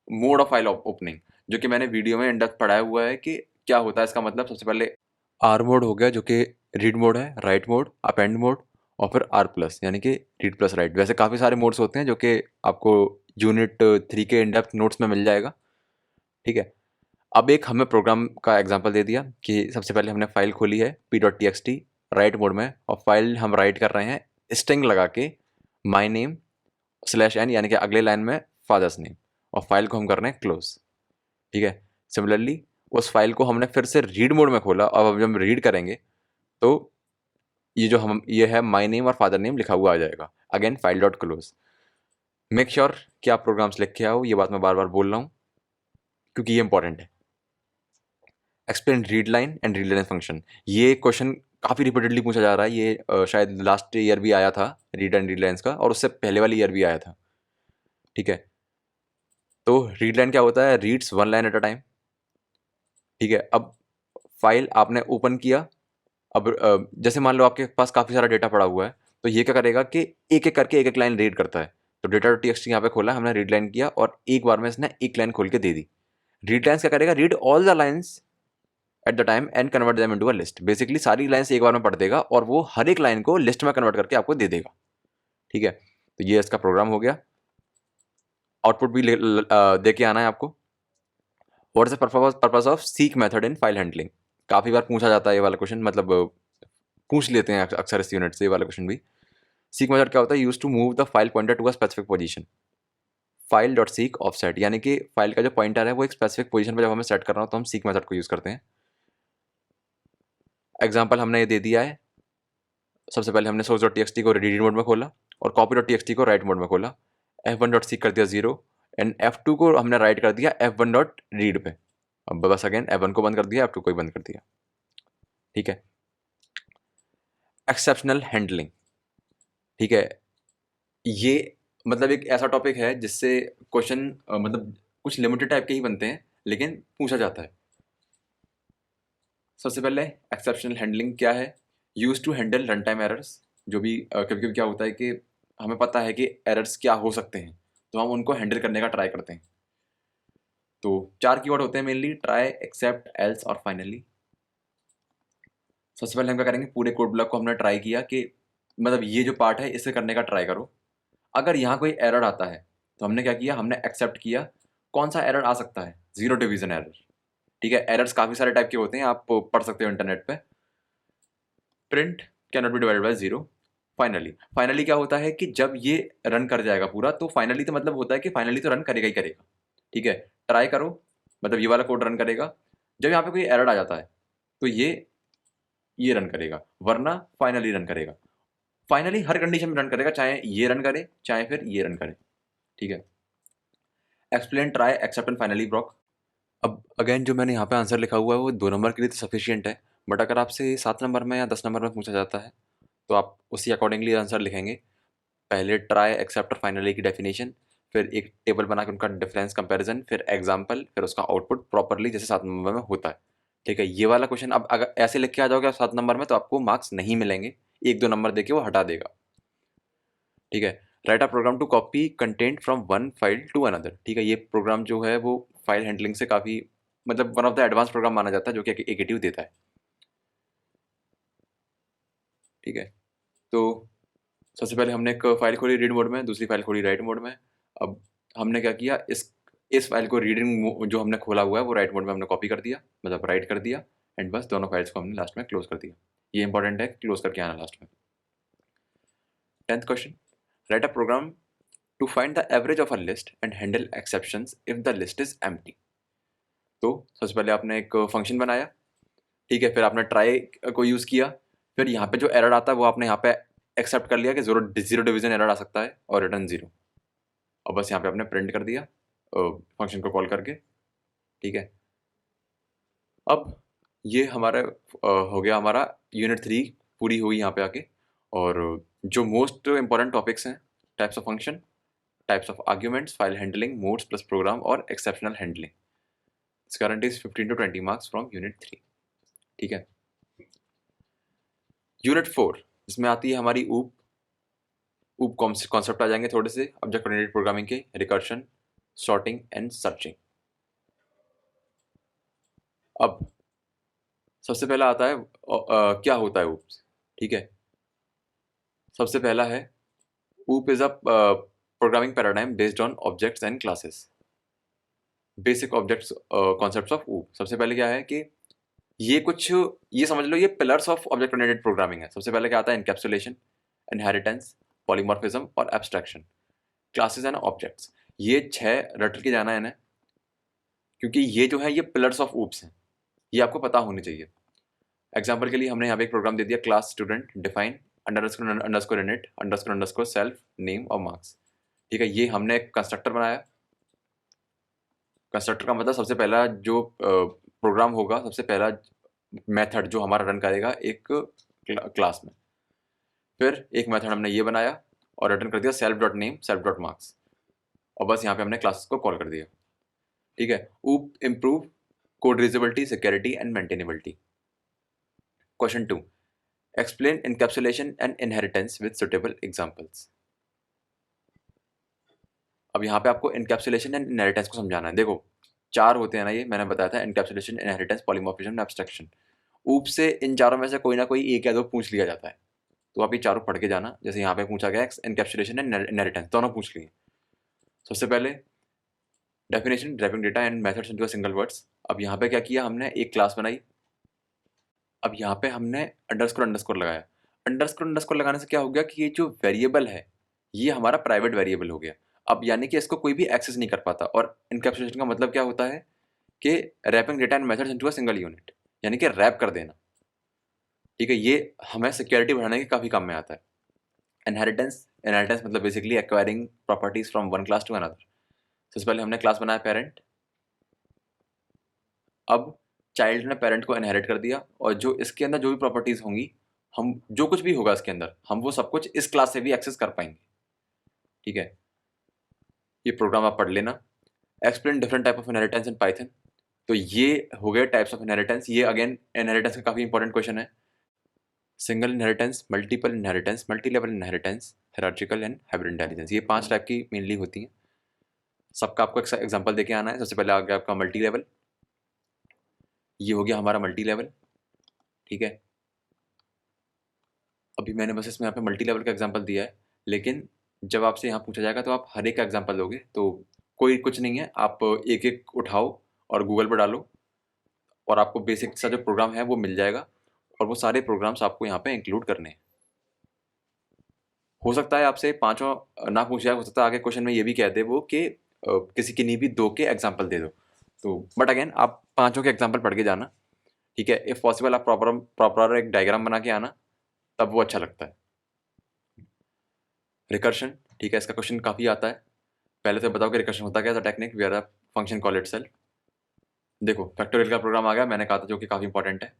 मोड ऑफ फाइल ओपनिंग, जो कि मैंने वीडियो में इंडेक्स पढ़ाया हुआ है कि क्या होता है इसका मतलब। सबसे पहले आर मोड हो गया, जो कि रीड मोड है, राइट मोड, अपेंड मोड, और फिर आर प्लस यानी कि रीड प्लस राइट। वैसे काफ़ी सारे मोड्स होते हैं जो कि आपको यूनिट 3 के इंडेप्थ नोट्स में मिल जाएगा। ठीक है, अब एक हमें प्रोग्राम का एग्जांपल दे दिया कि सबसे पहले हमने फाइल खोली है p.txt राइट मोड में, और फाइल हम राइट कर रहे हैं स्ट्रिंग लगा के माई नेम स्लैश एन, यानी कि अगले लाइन में फादर्स नेम, और फाइल को हम कर रहे हैं क्लोज। ठीक है, सिमिलरली उस फाइल को हमने फिर से रीड मोड में खोला, अब जब हम रीड करेंगे तो ये है माई नेम और फादर नेम लिखा हुआ आ जाएगा, again file dot close. Make sure कि आप प्रोग्राम्स लिख के आओ, ये बात मैं बार बार बोल रहा हूँ क्योंकि ये इंपॉर्टेंट है। Explain read line and read line function, ये क्वेश्चन काफ़ी रिपीटेडली पूछा जा रहा है, ये शायद लास्ट ईयर भी आया था रीड एंड रीड लाइन्स का, और उससे पहले वाली ईयर भी आया था। ठीक है, तो रीड लाइन क्या होता है, reads one line at a time. ठीक है, अब फाइल आपने ओपन किया, अब जैसे मान लो आपके पास काफ़ी सारा डेटा पड़ा हुआ है, तो ये क्या करेगा कि एक एक करके एक एक लाइन रीड करता है। तो डेटा डॉट टीएक्सटी यहाँ पे खोला, हमने रीड लाइन किया और एक बार में इसने एक लाइन खोल के दे दी। रीड लाइन्स क्या करेगा, read all the lines at the time and convert them into a list. Basically सारी लाइन्स एक बार में पढ़ देगा और वो हर एक लाइन को लिस्ट में कन्वर्ट करके आपको दे देगा। ठीक है, तो ये इसका प्रोग्राम हो गया। आउटपुट भी दे के आना है आपको। What is the purpose of seek method in file handling, काफ़ी बार पूछा जाता है ये वाला क्वेश्चन, मतलब पूछ लेते हैं अक्सर इस यूनिट से ये वाला क्वेश्चन भी। सीक मेथड क्या होता है, use to move the file pointer to a specific position. File dot seek offset, यानी कि फाइल का जो पॉइंटर है वो एक स्पेसिफिक पोजीशन पर जब हमें सेट करना हो तो हम सीक मेथड को यूज करते हैं। एग्जाम्पल हमने ये दे दिया है, सबसे पहले हमने सोर्स डॉट टी को रीड मोड में खोला और कॉपी डॉट टी को राइट मोड में खोला, F1 डॉट सीक कर दिया 0 एंड F2 को हमने राइट कर दिया F1 डॉट रीड पे। अब बस अगेन F1 को बंद कर दिया, F2 को भी बंद कर दिया। ठीक है, एक्सेप्शनल हैंडलिंग। ठीक है, ये मतलब एक ऐसा टॉपिक है जिससे क्वेश्चन मतलब कुछ लिमिटेड टाइप के ही बनते हैं लेकिन पूछा जाता है। सबसे पहले एक्सेप्शनल हैंडलिंग क्या है, use to handle run time errors. जो भी कभी कभी क्या होता है कि हमें पता है कि एरर्स क्या हो सकते हैं, तो हम उनको हैंडल करने का ट्राई करते हैं। तो 4 कीवर्ड होते हैं मेनली, ट्राई, एक्सेप्ट, एल्स और फाइनली। सबसे पहले हम क्या करेंगे, पूरे कोड ब्लॉक को हमने ट्राई किया कि मतलब ये जो पार्ट है इसे करने का ट्राई करो। अगर यहाँ कोई एरर आता है तो हमने क्या किया, हमने एक्सेप्ट किया कौन सा एरर आ सकता है, जीरो डिवीजन एरर। ठीक है, एरर्स काफ़ी सारे टाइप के होते हैं, आप पढ़ सकते हो इंटरनेट पे। Print can not be divided by zero. Finally, finally क्या होता है कि जब ये रन कर जाएगा पूरा, तो फाइनली तो मतलब होता है कि फाइनली तो रन करेगा ही करेगा। ठीक है, ट्राई करो, मतलब ये वाला कोड रन करेगा। जब यहाँ पे कोई एरर आ जाता है तो ये रन करेगा, वरना फाइनली रन करेगा। फाइनली हर कंडीशन में रन करेगा, चाहे ये रन करे चाहे फिर ये रन करे। ठीक है, explain, try, except and finally block. अब अगेन जो मैंने यहाँ पे आंसर लिखा हुआ है वो 2 नंबर के लिए तो सफिशियंट है, बट अगर आपसे 7 नंबर में या 10 नंबर में पूछा जाता है तो आप उसी अकॉर्डिंगली आंसर लिखेंगे। पहले ट्राई, एक्सेप्ट और फाइनली की डेफिनेशन, फिर एक टेबल बना के उनका डिफरेंस कंपैरिजन, फिर एग्जाम्पल, फिर उसका आउटपुट प्रॉपरली जैसे 7 नंबर में होता है। ठीक है, ये वाला क्वेश्चन अब अगर ऐसे लिख के आ जाओगे आप 7 नंबर में तो आपको मार्क्स नहीं मिलेंगे, 1-2 नंबर देके वो हटा देगा। ठीक है, write a program to copy content from one file to another. ठीक है, ये प्रोग्राम जो है वो फाइल हैंडलिंग से काफ़ी मतलब one of the advance program माना जाता है जो कि एकेटिव देता है। ठीक है, तो सबसे पहले हमने एक फाइल खोली रीड मोड में, दूसरी फाइल खोली राइट मोड में। अब हमने क्या किया, इस फाइल को रीडिंग जो हमने खोला हुआ है वो राइट मोड में हमने कॉपी कर दिया, मतलब राइट कर दिया, एंड बस दोनों फाइल्स को हमने लास्ट में क्लोज कर दिया। ये इंपॉर्टेंट है, क्लोज करके आना लास्ट में। 10th question, write a program to find the average of a list and handle exceptions if the list is empty. तो सबसे पहले आपने एक फंक्शन बनाया, ठीक है, फिर आपने ट्राई को यूज़ किया, फिर यहाँ पे जो एरर आता है वो आपने यहाँ पे एक्सेप्ट कर लिया कि जीरो डिवीजन एरर आ सकता है और रिटर्न जीरो, और बस यहाँ पे आपने प्रिंट कर दिया फंक्शन को कॉल करके। ठीक है, अब ये हमारा हो गया, हमारा यूनिट 3 पूरी हुई यहाँ पे आके। और जो मोस्ट इंपॉर्टेंट टॉपिक्स हैं, types of function, types of arguments, file handling, modes plus program और एक्सेप्शनल हैंडलिंग। इस current is 15 to 20 marks from unit 3। ठीक है, यूनिट 4 इसमें आती है हमारी ऊप ऊप कॉन्सेप्ट आ जाएंगे थोड़े से ऑब्जेक्ट ओरिएंटेड प्रोग्रामिंग के, रिकर्शन, सॉर्टिंग एंड सर्चिंग। अब सबसे पहला आता है क्या होता है ऊप्स। ठीक है, सबसे पहला है ऊप is a programming paradigm based on objects and classes. Basic objects concepts of ऊप। सबसे पहले क्या है कि ये समझ लो, ये pillars of object oriented programming है। सबसे पहले क्या आता है, इनकैप्सुलेशन, इनहेरिटेंस, पॉलीमॉर्फिज्म और एब्स्ट्रैक्शन, क्लासेस एंड ऑब्जेक्ट्स। ये 6 रट के जाना है ना, क्योंकि ये जो है ये पिलर्स ऑफ ऊप्स हैं, ये आपको पता होनी चाहिए। एग्जाम्पल के लिए हमने यहाँ पे एक प्रोग्राम दे दिया, class student define underscore init underscore self name और मार्क्स। ठीक है, ये हमने एक कंस्ट्रक्टर बनाया। कंस्ट्रक्टर का मतलब सबसे पहला जो प्रोग्राम होगा, सबसे पहला मेथड जो हमारा रन करेगा एक क्लास में। फिर एक मेथड हमने ये बनाया और रिटर्न कर दिया self dot name self dot marks, और बस यहाँ पे हमने क्लासेस को कॉल कर दिया। ठीक है, ऊप improve code reasonability, security and maintainability. Question 2, explain encapsulation and inheritance with suitable examples. अब यहाँ पे आपको इनकैप्सुलेशन एंड इनहेरिटेंस को समझाना है। देखो 4 होते हैं ना, ये मैंने बताया था, इनकैप्सुलेशन, इनहेरिटेंस, पॉलीमॉर्फिज्म, एब्स्ट्रैक्शन। ऊप से इन चारों में से कोई ना कोई एक या दो पूछ लिया जाता है, तो आप ये चारों पढ़ के जाना। जैसे यहाँ पे पूछा गया इनकैप्सुलेशन एंड इनहेरिटेंस, दोनों पूछ लिए। सबसे पहले definition, wrapping data and methods into single words. अब यहाँ पे क्या किया, हमने एक क्लास बनाई। अब यहाँ पे हमने अंडरस्कोर अंडरस्कोर लगाया। अंडरस्कोर अंडरस्कोर लगाने से क्या हो गया कि ये जो वेरिएबल है ये हमारा प्राइवेट वेरिएबल हो गया। अब यानी कि इसको कोई भी एक्सेस नहीं कर पाता। और इनकैप्सुलेशन का मतलब क्या होता है कि wrapping data and methods into a single unit, यानी कि रैप कर देना। ठीक है, ये हमें सिक्योरिटी बढ़ाने के काफ़ी काम में आता है। इनहेरिटेंस, इनहेरिटेंस मतलब basically acquiring properties from one class to another. सबसे पहले हमने क्लास बनाया पेरेंट। अब चाइल्ड ने पेरेंट को इनहेरिट कर दिया, और जो इसके अंदर जो भी प्रॉपर्टीज होंगी, हम जो कुछ भी होगा इसके अंदर, हम वो सब कुछ इस क्लास से भी एक्सेस कर पाएंगे। ठीक है, ये प्रोग्राम आप पढ़ लेना। Explain different type of inheritance in Python. तो ये हो गए टाइप्स ऑफ इनहेरिटेंस। ये अगेन इनहेरिटेंस का काफ़ी इंपॉर्टेंट क्वेश्चन है। Single inheritance, multiple inheritance, multilevel inheritance, hierarchical and hybrid intelligence. ये 5 टाइप की मेनली होती हैं। सबका आपको एग्जाम्पल देके आना है। सबसे पहले आ गया आपका मल्टी लेवल, ये हो गया हमारा मल्टी लेवल। ठीक है, अभी मैंने बस इसमें यहाँ पे मल्टी लेवल का एग्जांपल दिया है, लेकिन जब आपसे यहाँ पूछा जाएगा तो आप हर एक का एग्जांपल दोगे, तो कोई कुछ नहीं है, आप एक-एक उठाओ और गूगल पे डालो और आपको बेसिक सा जो प्रोग्राम है वो मिल जाएगा और वो सारे प्रोग्राम्स आपको यहाँ पे इंक्लूड करने हैं। हो सकता है आपसे पाँचों ना पूछ जाए, हो सकता है आगे क्वेश्चन में ये भी कह दे वो कि किसी की नहीं भी 2 के एग्जांपल दे दो। तो बट अगेन आप पाँचों के एग्जांपल पढ़ के जाना, ठीक है? इफ पॉसिबल आप प्रॉपर एक डायग्राम बना के आना, तब वो अच्छा लगता है। रिकर्शन, ठीक है, इसका क्वेश्चन काफ़ी आता है। पहले तो बताओ कि रिकर्शन होता क्या है? The technique where a function call itself. देखो फैक्टोरियल का प्रोग्राम आ गया, मैंने कहा था, जो कि काफ़ी इंपॉर्टेंट है।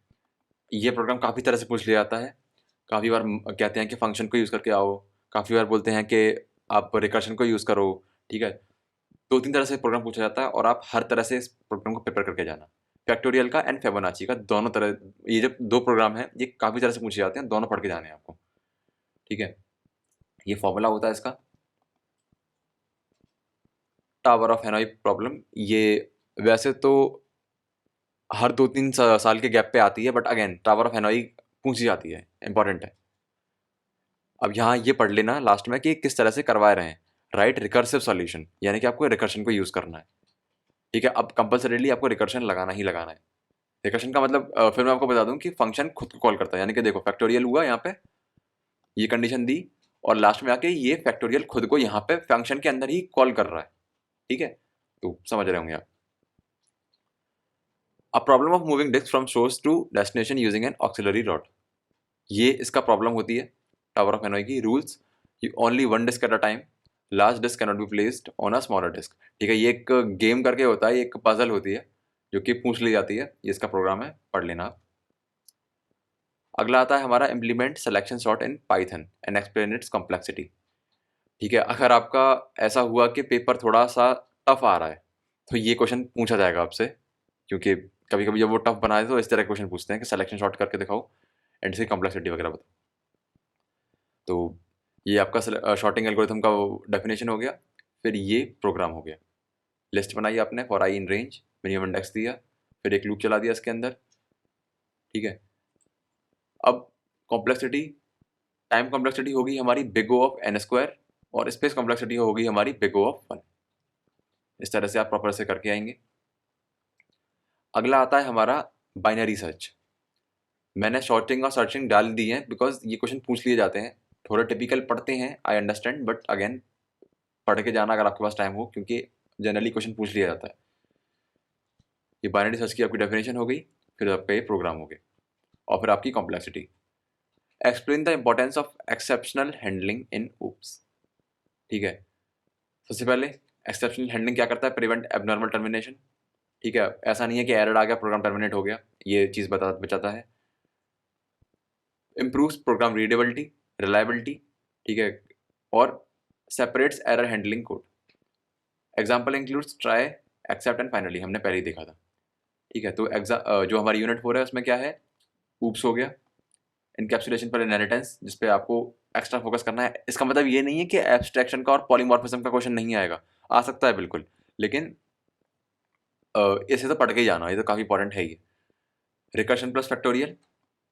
ये प्रोग्राम काफ़ी तरह से पूछ लिया जाता है। काफ़ी बार कहते हैं कि फंक्शन को यूज़ करके आओ, काफ़ी बार बोलते हैं कि आप रिकर्शन को यूज़ करो, ठीक है? 2-3 तरह से प्रोग्राम पूछा जाता है और आप हर तरह से इस प्रोग्राम को प्रिपेयर करके जाना। फैक्टोरियल का एंड फिबोनाची का, दोनों तरह, ये जो 2 प्रोग्राम हैं, ये काफ़ी तरह से पूछे जाते हैं, दोनों पढ़ के जाने हैं आपको, ठीक है? ये फॉर्मूला होता है इसका, टावर ऑफ हैनॉई प्रॉब्लम। ये वैसे तो हर 2-3 साल के गैप पे आती है, बट अगेन टावर ऑफ हैनॉई पूछी जाती है, इंपॉर्टेंट है। अब यहाँ ये पढ़ लेना लास्ट में कि किस तरह से करवा रहे हैं। राइट रिकर्सिव सॉल्यूशन, यानी कि आपको रिकर्शन को यूज़ करना है, ठीक है? अब कंपल्सरीली आपको रिकर्शन लगाना ही लगाना है। रिकर्शन का मतलब फिर मैं आपको बता दूं कि फंक्शन खुद को कॉल करता है, यानी कि देखो फैक्टोरियल हुआ यहाँ पे, ये कंडीशन दी और लास्ट में आके ये फैक्टोरियल खुद को यहाँ पे फंक्शन के अंदर ही कॉल कर रहा है, ठीक है? तो समझ रहे होंगे आप। A problem of moving disc from source to destination using an auxiliary rod, ये इसका प्रॉब्लम होती है टावर ऑफ हैनॉय की। Rules, only one disc at a time, large disc cannot be placed on a smaller disc, ठीक है? ये एक game करके होता है, ये एक पजल होती है जो कि पूछ ली जाती है, ये इसका प्रोग्राम है, पढ़ लेना आप। अगला आता है हमारा implement selection sort in Python and explain it's complexity, ठीक है? अगर आपका ऐसा हुआ कि पेपर थोड़ा सा टफ आ रहा है, तो ये क्वेश्चन पूछा जाएगा आपसे, क्योंकि कभी कभी जब वो टफ बनाए तो इस तरह के क्वेश्चन पूछते हैं कि सिलेक्शन सॉर्ट करके दिखाओ एंड इसकी कॉम्प्लेक्सिटी वगैरह बताओ। तो ये आपका शॉर्टिंग एल्गोरिथम का डेफिनेशन हो गया। फिर ये प्रोग्राम हो गया, लिस्ट बनाई आपने for i in range, minimum index दिया, फिर एक लूप चला दिया इसके अंदर, ठीक है? अब कॉम्प्लेक्सिटी, टाइम कॉम्प्लेक्सिटी होगी हमारी big O of N square और स्पेस कॉम्प्लेक्सिटी होगी हमारी बिग ओ ऑफ 1। इस तरह से आप प्रॉपर से करके आएंगे। अगला आता है हमारा बाइनरी सर्च। मैंने शॉर्टिंग और सर्चिंग डाल दी है बिकॉज ये क्वेश्चन पूछ लिए जाते हैं, थोड़े टिपिकल पढ़ते हैं, आई अंडरस्टैंड, बट अगेन पढ़ के जाना अगर आपके पास टाइम हो, क्योंकि जनरली क्वेश्चन पूछ लिया जाता है। ये बाइनरी सर्च की आपकी डेफिनेशन हो गई, फिर आपका ये प्रोग्राम हो गया और फिर आपकी complexity. Explain the importance of exceptional handling in oops, ठीक है? सबसे पहले एक्सेप्शनल हैंडलिंग क्या करता है? प्रिवेंट एबनॉर्मल टर्मिनेशन, ठीक है? ऐसा नहीं है कि एरर आ गया प्रोग्राम टर्मिनेट हो गया, ये चीज़ बचाता है। इम्प्रूव्स प्रोग्राम रीडेबिलिटी, रिलायबिलिटी, ठीक है? और separates error handling code. Example includes try, except and finally, हमने पहले ही देखा था, ठीक है? तो जो हमारी यूनिट 4 है उसमें क्या है? ऊप्स हो गया, इनकैप्सुलेशन पर इनहेरिटेंस, जिस पे आपको एक्स्ट्रा फोकस करना है। इसका मतलब ये नहीं है कि एब्स्ट्रैक्शन का और पॉलीमॉर्फिज्म का क्वेश्चन नहीं आएगा, आ सकता है बिल्कुल, लेकिन इसे तो पढ़ के ही जाना, ये तो काफ़ी इंपॉर्टेंट है ये। Recursion plus factorial,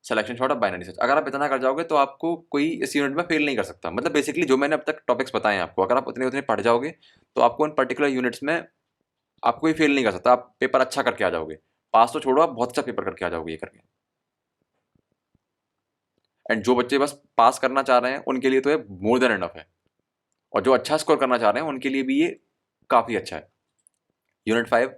selection short of binary search, अगर आप इतना कर जाओगे तो आपको कोई इस यूनिट में फेल नहीं कर सकता। मतलब बेसिकली जो मैंने अब तक टॉपिक्स बताए हैं आपको, अगर आप उतने उतने पढ़ जाओगे तो आपको उन पर्टिकुलर यूनिट्स में आपको कोई फेल नहीं कर सकता, आप पेपर अच्छा करके आ जाओगे। पास तो छोड़ो, आप बहुत अच्छा पेपर करके आ जाओगे ये करके। एंड जो बच्चे बस पास करना चाह रहे हैं उनके लिए तो ये मोर देन इनफ है, और जो अच्छा स्कोर करना चाह रहे हैं उनके लिए भी ये काफ़ी अच्छा है। यूनिट 5,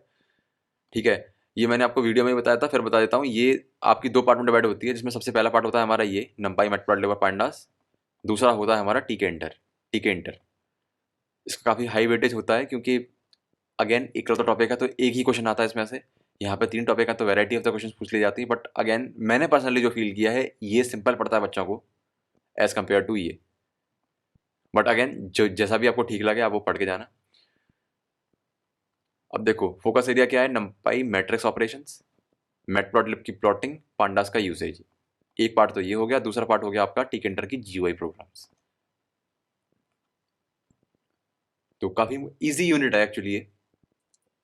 ठीक है? ये मैंने आपको वीडियो में ही बताया था, फिर बता देता हूँ। ये आपकी 2 पार्ट में डिवाइड होती है, जिसमें सबसे पहला पार्ट होता है हमारा ये नंपाई मैटप्लॉटलिब पांडास, दूसरा होता है हमारा टीके इंटर। इसका काफ़ी हाई वेटेज होता है क्योंकि अगेन इकलौता टॉपिक है तो एक ही क्वेश्चन आता है इसमें से। यहाँ पे 3 टॉपिक है तो वैरायटी ऑफ द क्वेश्चन पूछ ली जाती है, बट अगेन मैंने पर्सनली जो फील किया है ये सिंपल पड़ता है बच्चों को एज कम्पेयर टू ये। बट अगेन जो जैसा भी आपको ठीक लगे आप वो पढ़ के जाना। अब देखो फोकस एरिया क्या है? नंपाई मैट्रिक्स ऑपरेशंस, मैटप्लॉटलिब की प्लॉटिंग, पांडास का यूसेज। एक पार्ट तो ये हो गया, दूसरा पार्ट हो गया आपका टीकेंटर की जीयूआई प्रोग्राम्स। तो काफ़ी इजी यूनिट है एक्चुअली ये,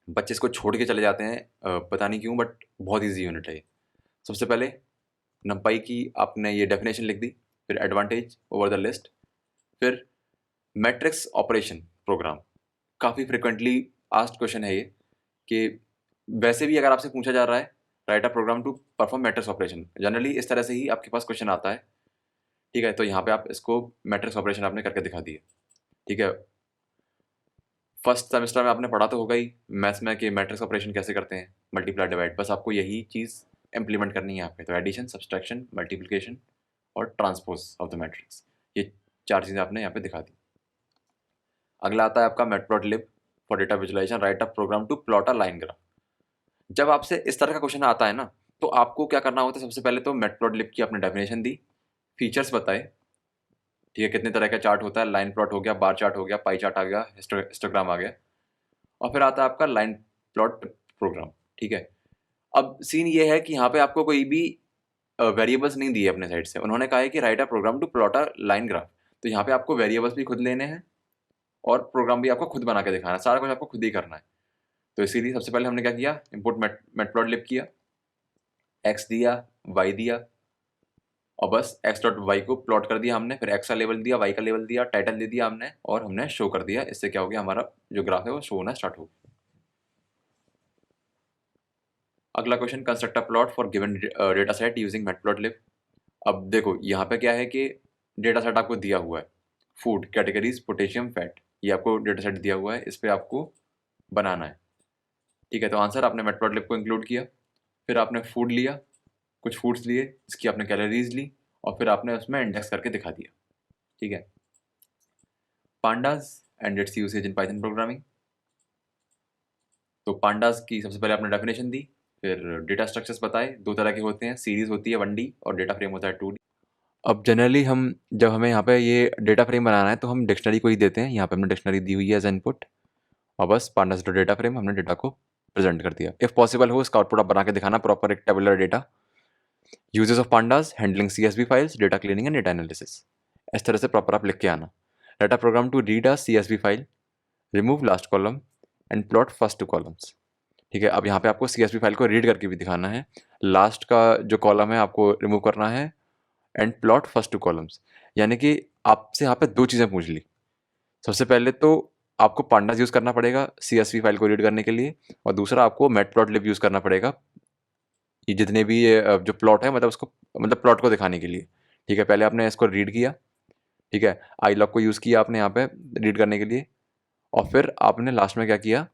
बच्चे इसको छोड़ के चले जाते हैं पता नहीं क्यों, बट बहुत इजी यूनिट है ये। सबसे पहले नंपाई की आपने ये डेफिनेशन लिख दी, फिर एडवांटेज ओवर द लिस्ट, फिर मैट्रिक्स ऑपरेशन प्रोग्राम। काफ़ी फ्रिक्वेंटली आस्क्ड क्वेश्चन है ये, कि वैसे भी अगर आपसे पूछा जा रहा है write a program to perform matrix operation, generally इस तरह से ही आपके पास क्वेश्चन आता है। ठीक है, तो यहाँ पे आप इसको मैट्रिक्स ऑपरेशन आपने करके दिखा दिए। ठीक है, फर्स्ट सेमेस्टर में आपने पढ़ा तो होगा ही मैथ्स में कि मैट्रिक्स ऑपरेशन कैसे करते हैं, मल्टीप्लाई डिवाइड, बस आपको यही चीज़ इम्प्लीमेंट करनी है यहाँ पे। तो एडिशन, सब्सट्रैक्शन, मल्टीप्लिकेशन और ट्रांसपोज ऑफ द मैट्रिक्स, ये 4 चीज़ें आपने यहाँ पे दिखा दी। अगला आता है आपका matplotlib for data visualization, write a program to plot a line graph. जब आपसे इस तरह का क्वेश्चन आता है ना, तो आपको क्या करना होता है, सबसे पहले तो मैटप्लॉटलिब की आपने डेफिनेशन दी, फीचर्स बताए, ठीक है, कितने तरह का चार्ट होता है, लाइन प्लॉट हो गया, बार चार्ट हो गया, पाई चार्ट आ गया, हिस्टोग्राम आ गया, और फिर आता है आपका लाइन प्लॉट प्रोग्राम। ठीक है, अब सीन ये है कि यहाँ पे आपको कोई भी वेरिएबल्स नहीं दिए अपने साइड से, उन्होंने कहा है कि write a program to plot a line graph. तो यहाँ पे आपको वेरिएबल्स भी खुद लेने हैं और प्रोग्राम भी आपको खुद बना के दिखाना है, सारा कुछ आपको खुद ही करना है। तो इसीलिए सबसे पहले हमने क्या किया, इम्पोर्ट मैटप्लॉटलिब किया, एक्स दिया, वाई दिया, और बस एक्स डॉट वाई को प्लॉट कर दिया हमने, फिर एक्स का लेवल दिया, वाई का लेवल दिया, टाइटल दे दिया हमने, और हमने शो कर दिया। इससे क्या हो गया, हमारा जो ग्राफ है वो शो होना स्टार्ट हो गया। अगला question, construct a plot for given data set using matplotlib. अब देखो यहाँ पे क्या है कि डेटा सेट आपको दिया हुआ है, फूड कैटेगरीज पोटेशियम फैट, ये आपको डेटा सेट दिया हुआ है, इस पर आपको बनाना है। ठीक है, तो आंसर आपने मैटप्लॉटलिब को इंक्लूड किया, फिर आपने फूड लिया, कुछ फूड्स लिए, इसकी आपने कैलोरीज ली, और फिर आपने उसमें इंडेक्स करके दिखा दिया। ठीक है, pandas and it's usage in Python programming. तो पांडास की सबसे पहले आपने डेफिनेशन दी, फिर डेटा स्ट्रक्चर्स बताए, 2 तरह के होते हैं, सीरीज होती है 1D और डेटा फ्रेम होता है 2D। अब जनरली हम जब हमें यहाँ पे ये डेटा फ्रेम बनाना है तो हम डिक्शनरी को ही देते हैं, यहाँ पे हमने डिक्शनरी दी हुई है एज इनपुट, और बस पांडास डॉट डेटा फ्रेम हमने डेटा को प्रेजेंट कर दिया। इफ पॉसिबल हो इसका आउटपुट आप बना के दिखाना प्रॉपर एक tabular data. Uses of pandas, handling CSV files, data cleaning and data analysis, इस तरह से प्रॉपर आप लिख के आना। Data program to read a CSV file, remove last column and plot first 2 columns. ठीक है, अब यहाँ पे आपको CSV फाइल को रीड करके भी दिखाना है, लास्ट का जो कॉलम है आपको रिमूव करना है, एंड प्लॉट फर्स्ट 2 कॉलम्स। यानी कि आपसे यहाँ पे 2 चीज़ें पूछ ली। सबसे पहले तो आपको पांडास यूज़ करना पड़ेगा CSV फाइल को रीड करने के लिए, और दूसरा आपको मैटप्लॉटलिब यूज़ करना पड़ेगा ये जितने भी ये जो प्लॉट है मतलब उसको मतलब प्लॉट को दिखाने के लिए। ठीक है, पहले आपने इसको रीड किया, ठीक है, आई लॉग को यूज़ किया आपने यहाँ पे रीड करने के लिए, और फिर आपने लास्ट में क्या किया,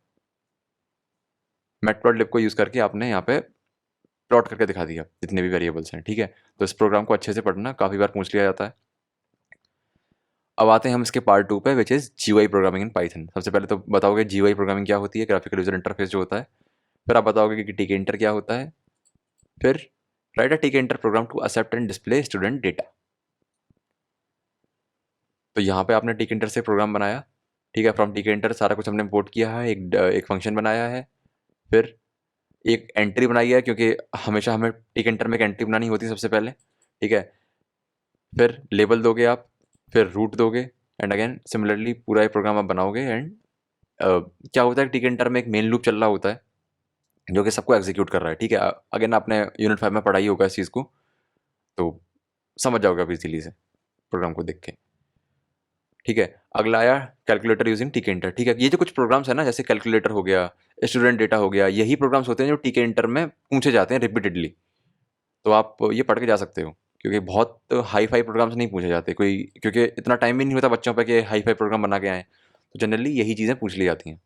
मैटप्लॉटलिब को यूज़ करके आपने यहाँ पे प्लॉट करके दिखा दिया जितने भी वेरिएबल्स हैं। ठीक है, तो इस प्रोग्राम को अच्छे से पढ़ना, काफ़ी बार पूछ लिया जाता है। अब आते हैं हम इसके पार्ट 2 पे, which is GUI programming in Python. सबसे पहले तो बताओगे GUI प्रोग्रामिंग क्या होती है, ग्राफिकल यूजर इंटरफेस जो होता है, फिर आप बताओगे कि टीके क्या होता है, फिर write a TK program to accept and display student data. तो यहाँ पे आपने टीके से प्रोग्राम बनाया, ठीक है, फ्रॉम टीके सारा कुछ हमने इम्पोर्ट किया है, एक फंक्शन बनाया है, फिर एक एंट्री बनाई है, क्योंकि हमेशा हमें टीके में एक एंट्री बनानी होती है सबसे पहले। ठीक है, फिर लेबल दोगे आप, फिर रूट दोगे, एंड अगेन सिमिलरली पूरा ये प्रोग्राम आप बनाओगे। एंड क्या होता है, टीके में एक मेन लूप चल रहा होता है जो कि सबको एग्जीक्यूट कर रहा है। ठीक है, अगेन आपने यूनिट 5 में पढ़ाई होगा इस चीज़ को, तो समझ जाओगे आप इजीली से प्रोग्राम को देख के। ठीक है, अगला आया कैलकुलेटर यूजिंग टीके। ठीक है, ये जो कुछ प्रोग्राम्स है ना, जैसे कैलकुलेटर हो गया, स्टूडेंट डेटा हो गया, यही प्रोग्राम्स होते हैं जो टीके में पूछे जाते हैं रिपीटेडली। तो आप ये पढ़ के जा सकते हो, क्योंकि बहुत हाई फाई प्रोग्राम्स नहीं पूछे जाते कोई, क्योंकि इतना टाइम भी नहीं होता बच्चों पे कि हाई फाई प्रोग्राम बना के आएँ, तो जनरली यही चीज़ें पूछ ली जाती हैं।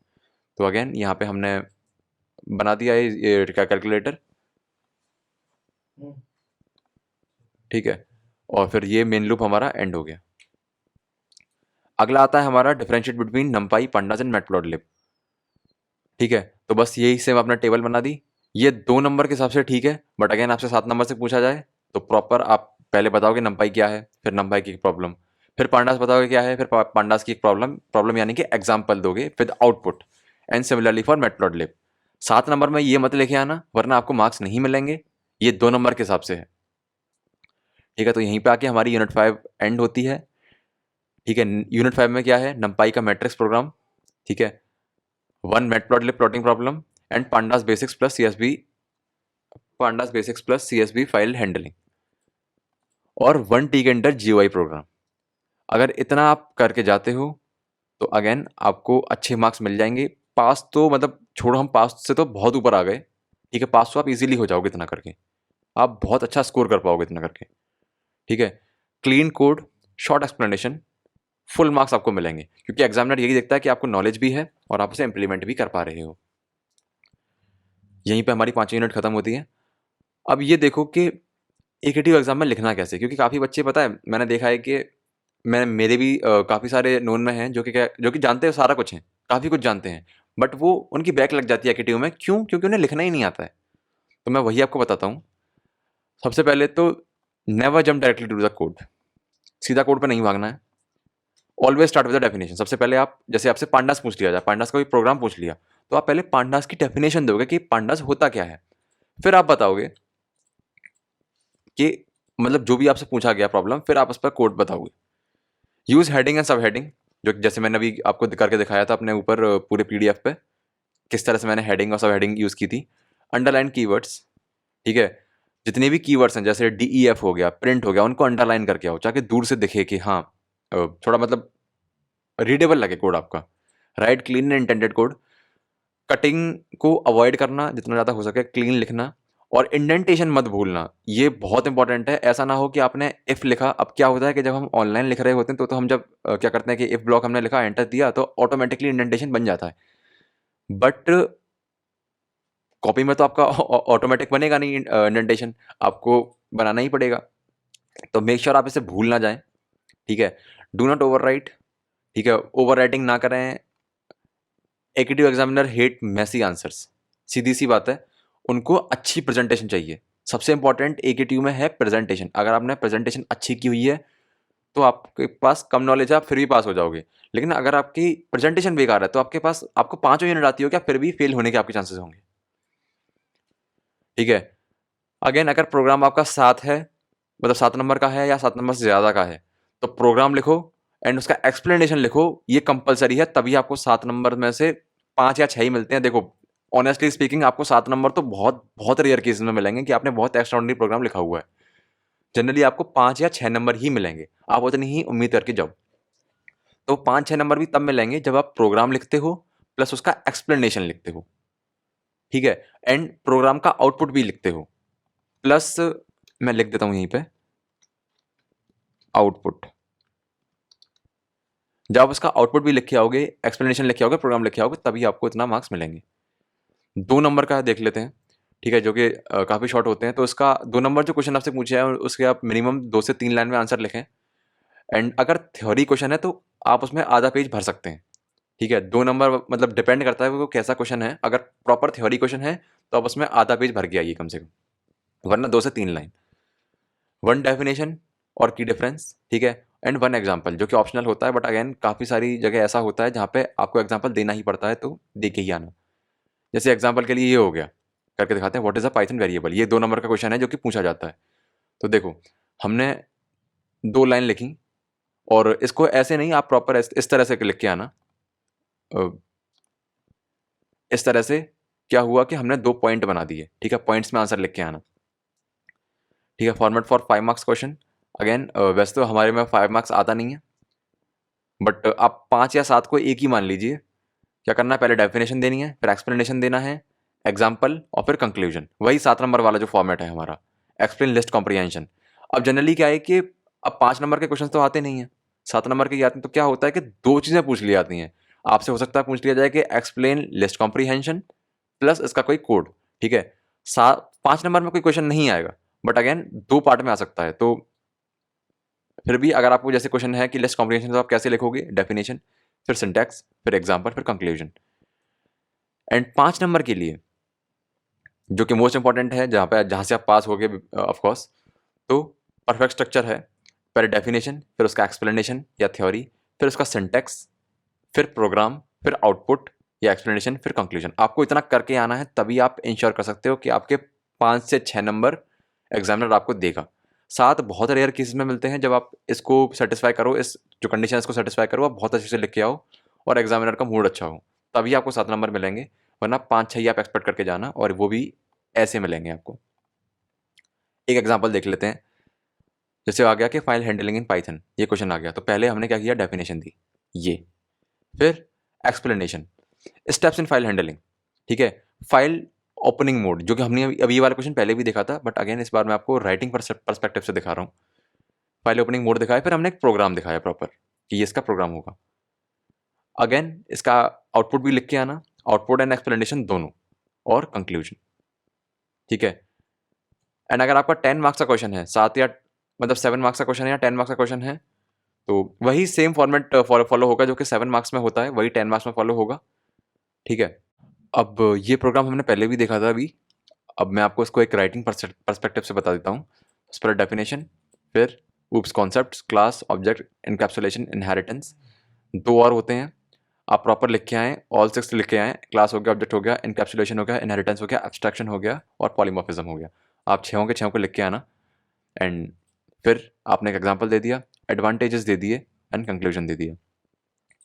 तो अगेन यहाँ पे हमने बना दिया है ये कैलकुलेटर। ठीक है, और फिर ये मेन लूप हमारा एंड हो गया। अगला आता है हमारा differentiate between नमपाई, pandas and matplotlib. ठीक है, तो बस यही सेम आपने टेबल बना दी, ये 2 नंबर के हिसाब से ठीक है, बट अगेन आपसे 7 नंबर से पूछा जाए तो प्रॉपर आप पहले बताओगे नमपाई क्या है, फिर नमपाई की प्रॉब्लम, फिर पांडास बताओगे क्या है, फिर पांडास की एक प्रॉब्लम यानी कि एग्जाम्पल दोगे with output, and similarly for matplotlib. 7 number में ये मत लेके आना वरना आपको मार्क्स नहीं मिलेंगे, ये 2 नंबर के हिसाब से है। ठीक है, तो यहीं पे आके हमारी यूनिट 5 एंड होती है। ठीक है, यूनिट 5 में क्या है, नमपाई का मैट्रिक्स प्रोग्राम, ठीक है, 1 matplotlib plotting problem, and pandas basics plus CSV file handling. और 1 T के अंदर GUI प्रोग्राम। अगर इतना आप करके जाते हो तो अगेन आपको अच्छे मार्क्स मिल जाएंगे। पास तो मतलब छोड़ो, हम पास से तो बहुत ऊपर आ गए, ठीक है, पास तो आप इजीली हो जाओगे इतना करके, आप बहुत अच्छा स्कोर कर पाओगे इतना करके, ठीक है। Clean code, short explanation, full marks आपको मिलेंगे, क्योंकि एग्जामिनर यही देखता है कि आपको नॉलेज भी है और आप उसे इंप्लीमेंट भी कर पा रहे हो। यहीं पे हमारी 5 यूनिट खत्म होती है। अब ये देखो कि एकेटिव एग्जाम में लिखना कैसे, क्योंकि काफ़ी बच्चे, पता है मैंने देखा है कि मैं मेरे भी काफ़ी सारे नोन में हैं जो कि जानते हैं सारा कुछ हैं, काफ़ी कुछ जानते हैं, बट वो उनकी बैक लग जाती है एकेटिव में। क्यों? क्योंकि उन्हें लिखना ही नहीं आता है। तो मैं वही आपको बताता हूँ। सबसे पहले तो never jump directly to the code, सीधा कोड पे नहीं भागना है। Always start with the definition. सबसे पहले आप, जैसे आपसे पांडास पूछ लिया जाए, पांडास का कोई प्रोग्राम पूछ लिया, तो आप पहले पांडास की डेफिनेशन दोगे कि पांडास होता क्या है, फिर आप बताओगे कि मतलब जो भी आपसे पूछा गया प्रॉब्लम, फिर आप उस पर कोड बताओगे। यूज हेडिंग एंड सब हेडिंग, जो जैसे मैंने अभी आपको करके दिखाया था अपने ऊपर पूरे PDF पे, किस तरह से मैंने हेडिंग और सब हेडिंग यूज की थी। अंडरलाइन कीवर्ड्स, ठीक है, जितने भी कीवर्ड्स हैं जैसे DEF हो गया, प्रिंट हो गया, उनको अंडरलाइन करके आओ, ताकि दूर से दिखे कि हाँ थोड़ा मतलब रीडेबल लगे कोड आपका। Right clean and intended code. Cutting को अवॉइड करना जितना ज़्यादा हो सके, क्लीन लिखना, और इंडेंटेशन मत भूलना, ये बहुत इंपॉर्टेंट है। ऐसा ना हो कि आपने इफ लिखा, अब क्या होता है कि जब हम ऑनलाइन लिख रहे होते हैं तो हम जब क्या करते हैं कि इफ ब्लॉक हमने लिखा, एंटर दिया, तो ऑटोमेटिकली इंडेंटेशन बन जाता है, बट कॉपी में तो आपका ऑटोमेटिक बनेगा नहीं इंडेंटेशन, आपको बनाना ही पड़ेगा। तो मेक श्योर आप इसे भूल ना जाएं, ठीक है। डू नॉट ओवर राइट, ठीक है, ओवर राइटिंग ना करें। एकेटिव एग्जामिनर हेट मैसी आंसर्स, सीधी सी बात है, उनको अच्छी प्रेजेंटेशन चाहिए। सबसे इंपॉर्टेंट एकेटिव में है प्रेजेंटेशन। अगर आपने प्रेजेंटेशन अच्छी की हुई है तो आपके पास कम नॉलेज है, आप फिर भी पास हो जाओगे। लेकिन अगर आपकी प्रेजेंटेशन बेकार है तो आपके पास, आपको 5 यूनिट आती हो क्या, फिर भी फेल होने के आपके चांसेस होंगे, ठीक है। अगेन अगर प्रोग्राम आपका 7 है, मतलब 7 नंबर का है या 7 नंबर से ज़्यादा का है, तो प्रोग्राम लिखो एंड उसका एक्सप्लेनेशन लिखो, ये कंपलसरी है, तभी आपको 7 नंबर में से 5 या 6 ही मिलते हैं। देखो ऑनेस्टली स्पीकिंग, आपको 7 नंबर तो बहुत बहुत रेयर केसेस में मिलेंगे कि आपने बहुत एक्स्ट्राऑर्डिनरी प्रोग्राम लिखा हुआ है। जनरली आपको 5 या 6 नंबर ही मिलेंगे, आप उतनी ही उम्मीद करके जाओ। तो 5-6 नंबर भी तब मिलेंगे जब आप प्रोग्राम लिखते हो प्लस उसका एक्सप्लेनेशन लिखते हो, ठीक है, एंड प्रोग्राम का आउटपुट भी लिखते हो, प्लस मैं लिख देता हूं यहीं पे आउटपुट। जब आप उसका आउटपुट भी लिख के आओगे, एक्सप्लेनेशन लिख के आओगे, प्रोग्राम लिख के आओगे, तभी आपको इतना मार्क्स मिलेंगे। 2 नंबर का देख लेते हैं, ठीक है, जो कि काफ़ी शॉर्ट होते हैं। तो इसका 2 नंबर जो क्वेश्चन आपसे पूछे हैं उसके आप मिनिमम 2 से 3 लाइन में आंसर लिखें। एंड अगर थ्योरी क्वेश्चन है तो आप उसमें आधा पेज भर सकते हैं, ठीक है। 2 नंबर मतलब डिपेंड करता है वो कैसा क्वेश्चन है। अगर प्रॉपर थ्योरी क्वेश्चन है तो आप उसमें आधा पेज भर के आइए कम से कम, वरना 2 से 3 लाइन। 1 डेफिनेशन और की डिफरेंस, ठीक है, एंड 1 एग्जाम्पल, जो कि ऑप्शनल होता है, बट अगेन काफ़ी सारी जगह ऐसा होता है जहाँ पे आपको एग्जाम्पल देना ही पड़ता है, तो दे के ही आना। जैसे एग्जाम्पल के लिए ये हो गया, करके दिखाते हैं, what is a Python variable, ये 2 नंबर का क्वेश्चन है जो कि पूछा जाता है। तो देखो हमने 2 लाइन लिखी, और इसको ऐसे नहीं, आप प्रॉपर इस तरह से लिख के आना। अ, इस तरह से क्या हुआ कि हमने 2 पॉइंट बना दिए, ठीक है, पॉइंट्स में आंसर लिख के आना, ठीक है। Format for 5 marks question. Again वैसे तो हमारे में 5 मार्क्स आता नहीं है, बट आप 5 या 7 को एक ही मान लीजिए। क्या करना है, पहले डेफिनेशन देनी है, फिर एक्सप्लेनेशन देना है, एग्जाम्पल, और फिर कंक्लूजन। वही 7 नंबर वाला जो फॉर्मेट है हमारा, एक्सप्लेन, लिस्ट, कॉम्प्रिहेंशन। अब जनरली क्या है कि अब 5 नंबर के क्वेश्चन तो आते नहीं हैं, 7 नंबर के ही आते हैं, तो क्या होता है कि 2 चीज़ें पूछ ली जाती हैं आपसे। हो सकता है पूछ लिया जाए कि एक्सप्लेन, लिस्ट, कॉम्प्रिहेंशन प्लस इसका कोई कोड, ठीक है। 5 नंबर में कोई क्वेश्चन नहीं आएगा, बट अगेन 2 पार्ट में आ सकता है। तो फिर भी अगर आपको जैसे क्वेश्चन है कि लिस्ट कॉम्प्रिहेंशन, तो आप कैसे लिखोगे, डेफिनेशन, फिर सिंटैक्स, फिर एग्जाम्पल, फिर कंक्लूजन। एंड 5 नंबर के लिए जो कि मोस्ट इंपॉर्टेंट है, जहाँ से आप पास हो गए ऑफ कोर्स, तो परफेक्ट स्ट्रक्चर है। पहले डेफिनेशन, फिर उसका एक्सप्लेनेशन या थ्योरी, फिर उसका सिंटैक्स, फिर प्रोग्राम, फिर आउटपुट या एक्सप्लेनेशन, फिर कंक्लूजन। आपको इतना करके आना है, तभी आप इंश्योर कर सकते हो कि आपके 5 से 6 नंबर एग्जामिनर आपको देगा। 7 बहुत रेयर केसेस में मिलते हैं। जब आप इसको सेटिस्फाई करो, इस जो कंडीशन इसको सेटिस्फाई करो, आप बहुत अच्छे से लिख के आओ और एग्जामिनर का मूड अच्छा हो, तभी आपको 7 नंबर मिलेंगे, वरना 5-6 ही आप एक्सपेक्ट करके जाना, और वो भी ऐसे मिलेंगे आपको। एक एग्जाम्पल देख लेते हैं। जैसे आ गया कि फाइल हैंडलिंग इन पाइथन, ये क्वेश्चन आ गया, तो पहले हमने क्या किया, डेफिनेशन दी ये, फिर explanation, steps in file handling, ठीक है, फाइल ओपनिंग मोड, जो कि हमने अभी ये वाला क्वेश्चन पहले भी देखा था, बट अगेन इस बार मैं आपको राइटिंग परस्पेक्टिव से दिखा रहा हूँ। फाइल ओपनिंग मोड दिखाया, फिर हमने एक प्रोग्राम दिखाया प्रॉपर कि ये इसका प्रोग्राम होगा। अगेन इसका आउटपुट भी लिख के आना, आउटपुट एंड एक्सप्लेनेशन दोनों, और कंक्लूजन, ठीक है। एंड अगर आपका 10 मार्क्स का क्वेश्चन है, 7 या मतलब 7 मार्क्स का क्वेश्चन है या 10 मार्क्स का क्वेश्चन है, तो वही सेम फॉर्मेट फॉलो होगा जो कि 7 मार्क्स में होता है, वही 10 मार्क्स में फॉलो होगा, ठीक है। अब ये प्रोग्राम हमने पहले भी देखा था अभी, अब मैं आपको इसको एक राइटिंग पर्सपेक्टिव से बता देता हूँ। उस पर डेफिनेशन, फिर oops concepts, class, object, encapsulation, inheritance, 2 और होते हैं, आप प्रॉपर लिख के आएँ, ऑल 6 लिख के आएँ, क्लास हो गया, ऑब्जेक्ट हो गया, इनकैप्सुलेशन हो गया, इनहेरिटेंस हो गया, एब्स्ट्रैक्शन हो गया और पॉलीमॉर्फिज्म हो गया। आप 6 के 6 को लिख के आना, एंड फिर आपने एक एग्जांपल दे दिया, एडवांटेजेस दे दिए एंड कंक्लूजन दे दिया।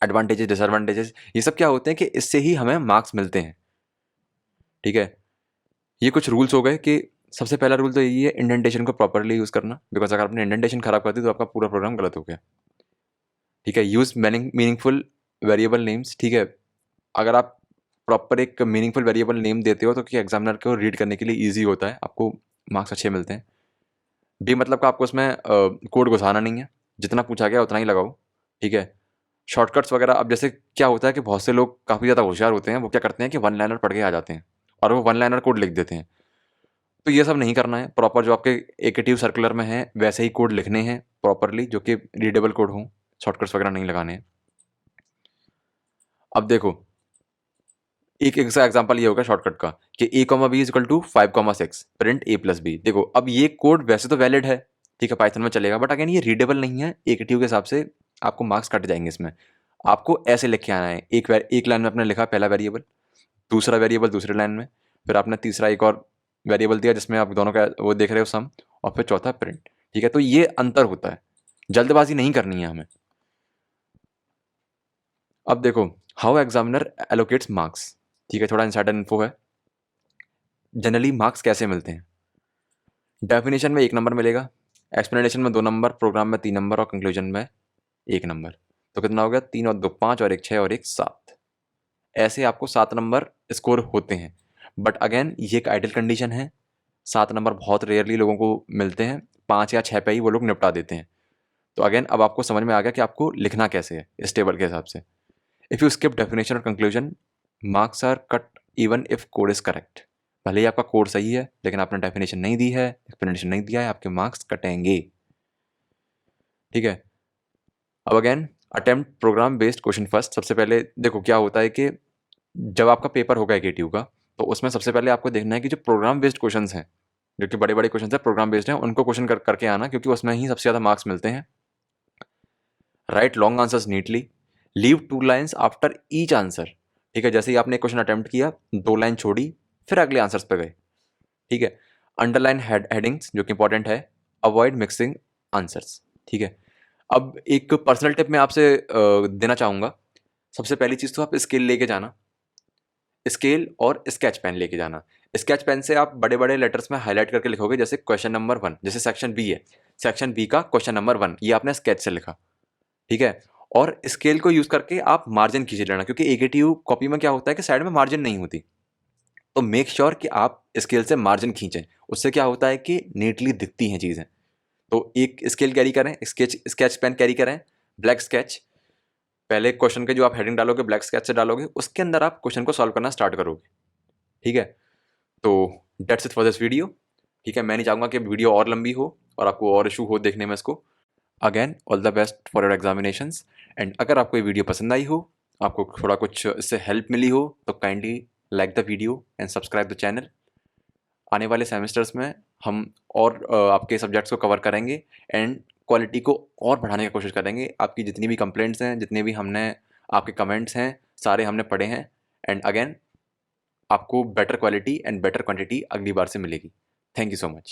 एडवांटेजेस, डिसएडवांटेजेस, ये सब क्या होते हैं कि इससे ही हमें मार्क्स मिलते हैं, ठीक है। ये कुछ रूल्स हो गए कि सबसे पहला रूल तो यही है, इंडेंटेशन को प्रॉपरली यूज़ करना, बिकॉज अगर आपने इंडेंटेशन खराब कर दी तो आपका पूरा प्रोग्राम गलत हो गया, ठीक है। यूज़ मीनिंगफुल वेरिएबल नेम्स, ठीक है। अगर आप प्रॉपर एक मीनिंगफुल वेरिएबल नेम देते हो तो कि एग्जामिनर को रीड करने के लिए ईजी होता है, आपको मार्क्स अच्छे मिलते हैं। बी मतलब का आपको उसमें कोड घुसाना नहीं है, जितना पूछा गया उतना ही लगाओ, ठीक है। शॉर्टकट्स वगैरह, अब जैसे क्या होता है कि बहुत से लोग काफ़ी ज़्यादा होशियार होते हैं, वो क्या करते हैं कि वन लाइनर पढ़ के आ जाते हैं और वो वन लाइनर कोड लिख देते हैं, तो ये सब नहीं करना है। प्रॉपर जो आपके एकेटिव सर्कुलर में है वैसे ही कोड लिखने हैं प्रॉपरली, जो कि रीडेबल कोड हो, शॉर्टकट्स वगैरह नहीं लगाने हैं। अब देखो, एक एग्जांपल ये होगा शॉर्टकट का कि a comma B is equal to 5,6 print a plus B. देखो अब ये कोड वैसे तो वैलिड है, ठीक है, पाइथन में चलेगा, बट अगेन ये रीडेबल नहीं है, एकेटिव के हिसाब से आपको मार्क्स कट जाएंगे इसमें। आपको ऐसे लिख के आना है, एक लाइन में आपने लिखा पहला वेरिएबल, दूसरा वेरिएबल दूसरे लाइन में, फिर आपने तीसरा एक और वेरिएबल दिया जिसमें आप दोनों का वो देख रहे हो सम, और फिर चौथा प्रिंट, ठीक है। तो ये अंतर होता है, जल्दबाजी नहीं करनी है हमें। अब देखो, हाउ एग्जामिनर एलोकेट्स मार्क्स, ठीक है, थोड़ा इनसाइडर इन्फो है। जनरली मार्क्स कैसे मिलते हैं, डेफिनेशन में 1 नंबर मिलेगा, एक्सप्लेनेशन में 2 नंबर, प्रोग्राम में 3 नंबर और कंक्लूजन में 1 नंबर। तो कितना हो गया, 3 और 2 5 और 1 6 और 1 7। ऐसे आपको 7 नंबर स्कोर होते हैं, बट अगेन ये एक आइडियल कंडीशन है, 7 नंबर बहुत रेयरली लोगों को मिलते हैं, 5 या 6 पे ही वो लोग निपटा देते हैं। तो अगेन अब आपको समझ में आ गया कि आपको लिखना कैसे है इस टेबल के हिसाब से। इफ़ यू स्किप डेफिनेशन और conclusion, marks are cut even if code is correct. भले ही आपका कोड सही है लेकिन आपने डेफिनेशन नहीं दी है, एक्सप्लेनेशन नहीं दिया है, आपके मार्क्स कटेंगे, ठीक है। अब again attempt program based question first. सबसे पहले देखो क्या होता है कि जब आपका पेपर होगा एकेटिव का, तो उसमें सबसे पहले आपको देखना है कि जो प्रोग्राम बेस्ड क्वेश्चन हैं, जो कि बड़े बड़े क्वेश्चन हैं प्रोग्राम बेस्ड हैं, उनको क्वेश्चन करके आना, क्योंकि उसमें ही सबसे ज़्यादा मार्क्स मिलते हैं। Right long answers neatly, leave 2 lines after each answer, ठीक है। जैसे ही आपने क्वेश्चन अटेम्प्ट किया, 2 लाइन छोड़ी, फिर अगले आंसर्स पे गए, ठीक है। अंडरलाइन हेडिंग्स जो कि इंपॉर्टेंट है, अवॉइड मिक्सिंग आंसर्स, ठीक है। अब एक पर्सनल टिप मैं आपसे देना चाहूँगा। सबसे पहली चीज़ तो आप स्केल लेके जाना, स्केल और स्केच पेन लेके जाना। स्केच पेन से आप बड़े बड़े लेटर्स में हाईलाइट करके लिखोगे, जैसे क्वेश्चन नंबर 1, जैसे सेक्शन बी है, सेक्शन बी का क्वेश्चन नंबर 1 ये आपने स्केच से लिखा, ठीक है। और स्केल को यूज़ करके आप मार्जिन खींच लेना, क्योंकि एकेटीयू कॉपी में क्या होता है कि साइड में मार्जिन नहीं होती, तो मेक श्योर कि आप स्केल से मार्जिन खींचें। उससे क्या होता है कि नीटली दिखती हैं चीज़ें। तो एक स्केल कैरी करें, स्केच पेन कैरी करें, ब्लैक स्केच, पहले क्वेश्चन के जो आप हेडिंग डालोगे ब्लैक स्केच से डालोगे, उसके अंदर आप क्वेश्चन को सॉल्व करना स्टार्ट करोगे, ठीक है। तो that's it for this video, ठीक है। मैं नहीं चाहूँगा कि वीडियो और लंबी हो और आपको और इशू हो देखने में इसको। Again all the best for your examinations, and अगर आपको ये वीडियो पसंद आई हो, आपको थोड़ा कुछ इससे हेल्प मिली हो, तो kindly like the video and subscribe the channel. आने वाले सेमेस्टर्स में हम और आपके सब्जेक्ट्स को कवर करेंगे एंड क्वालिटी को और बढ़ाने की कोशिश करेंगे। आपकी जितनी भी कंप्लेंट्स हैं, जितने भी हमने आपके कमेंट्स हैं, सारे हमने पढ़े हैं, एंड अगेन आपको better quality and better quantity अगली बार से मिलेगी। Thank you so much.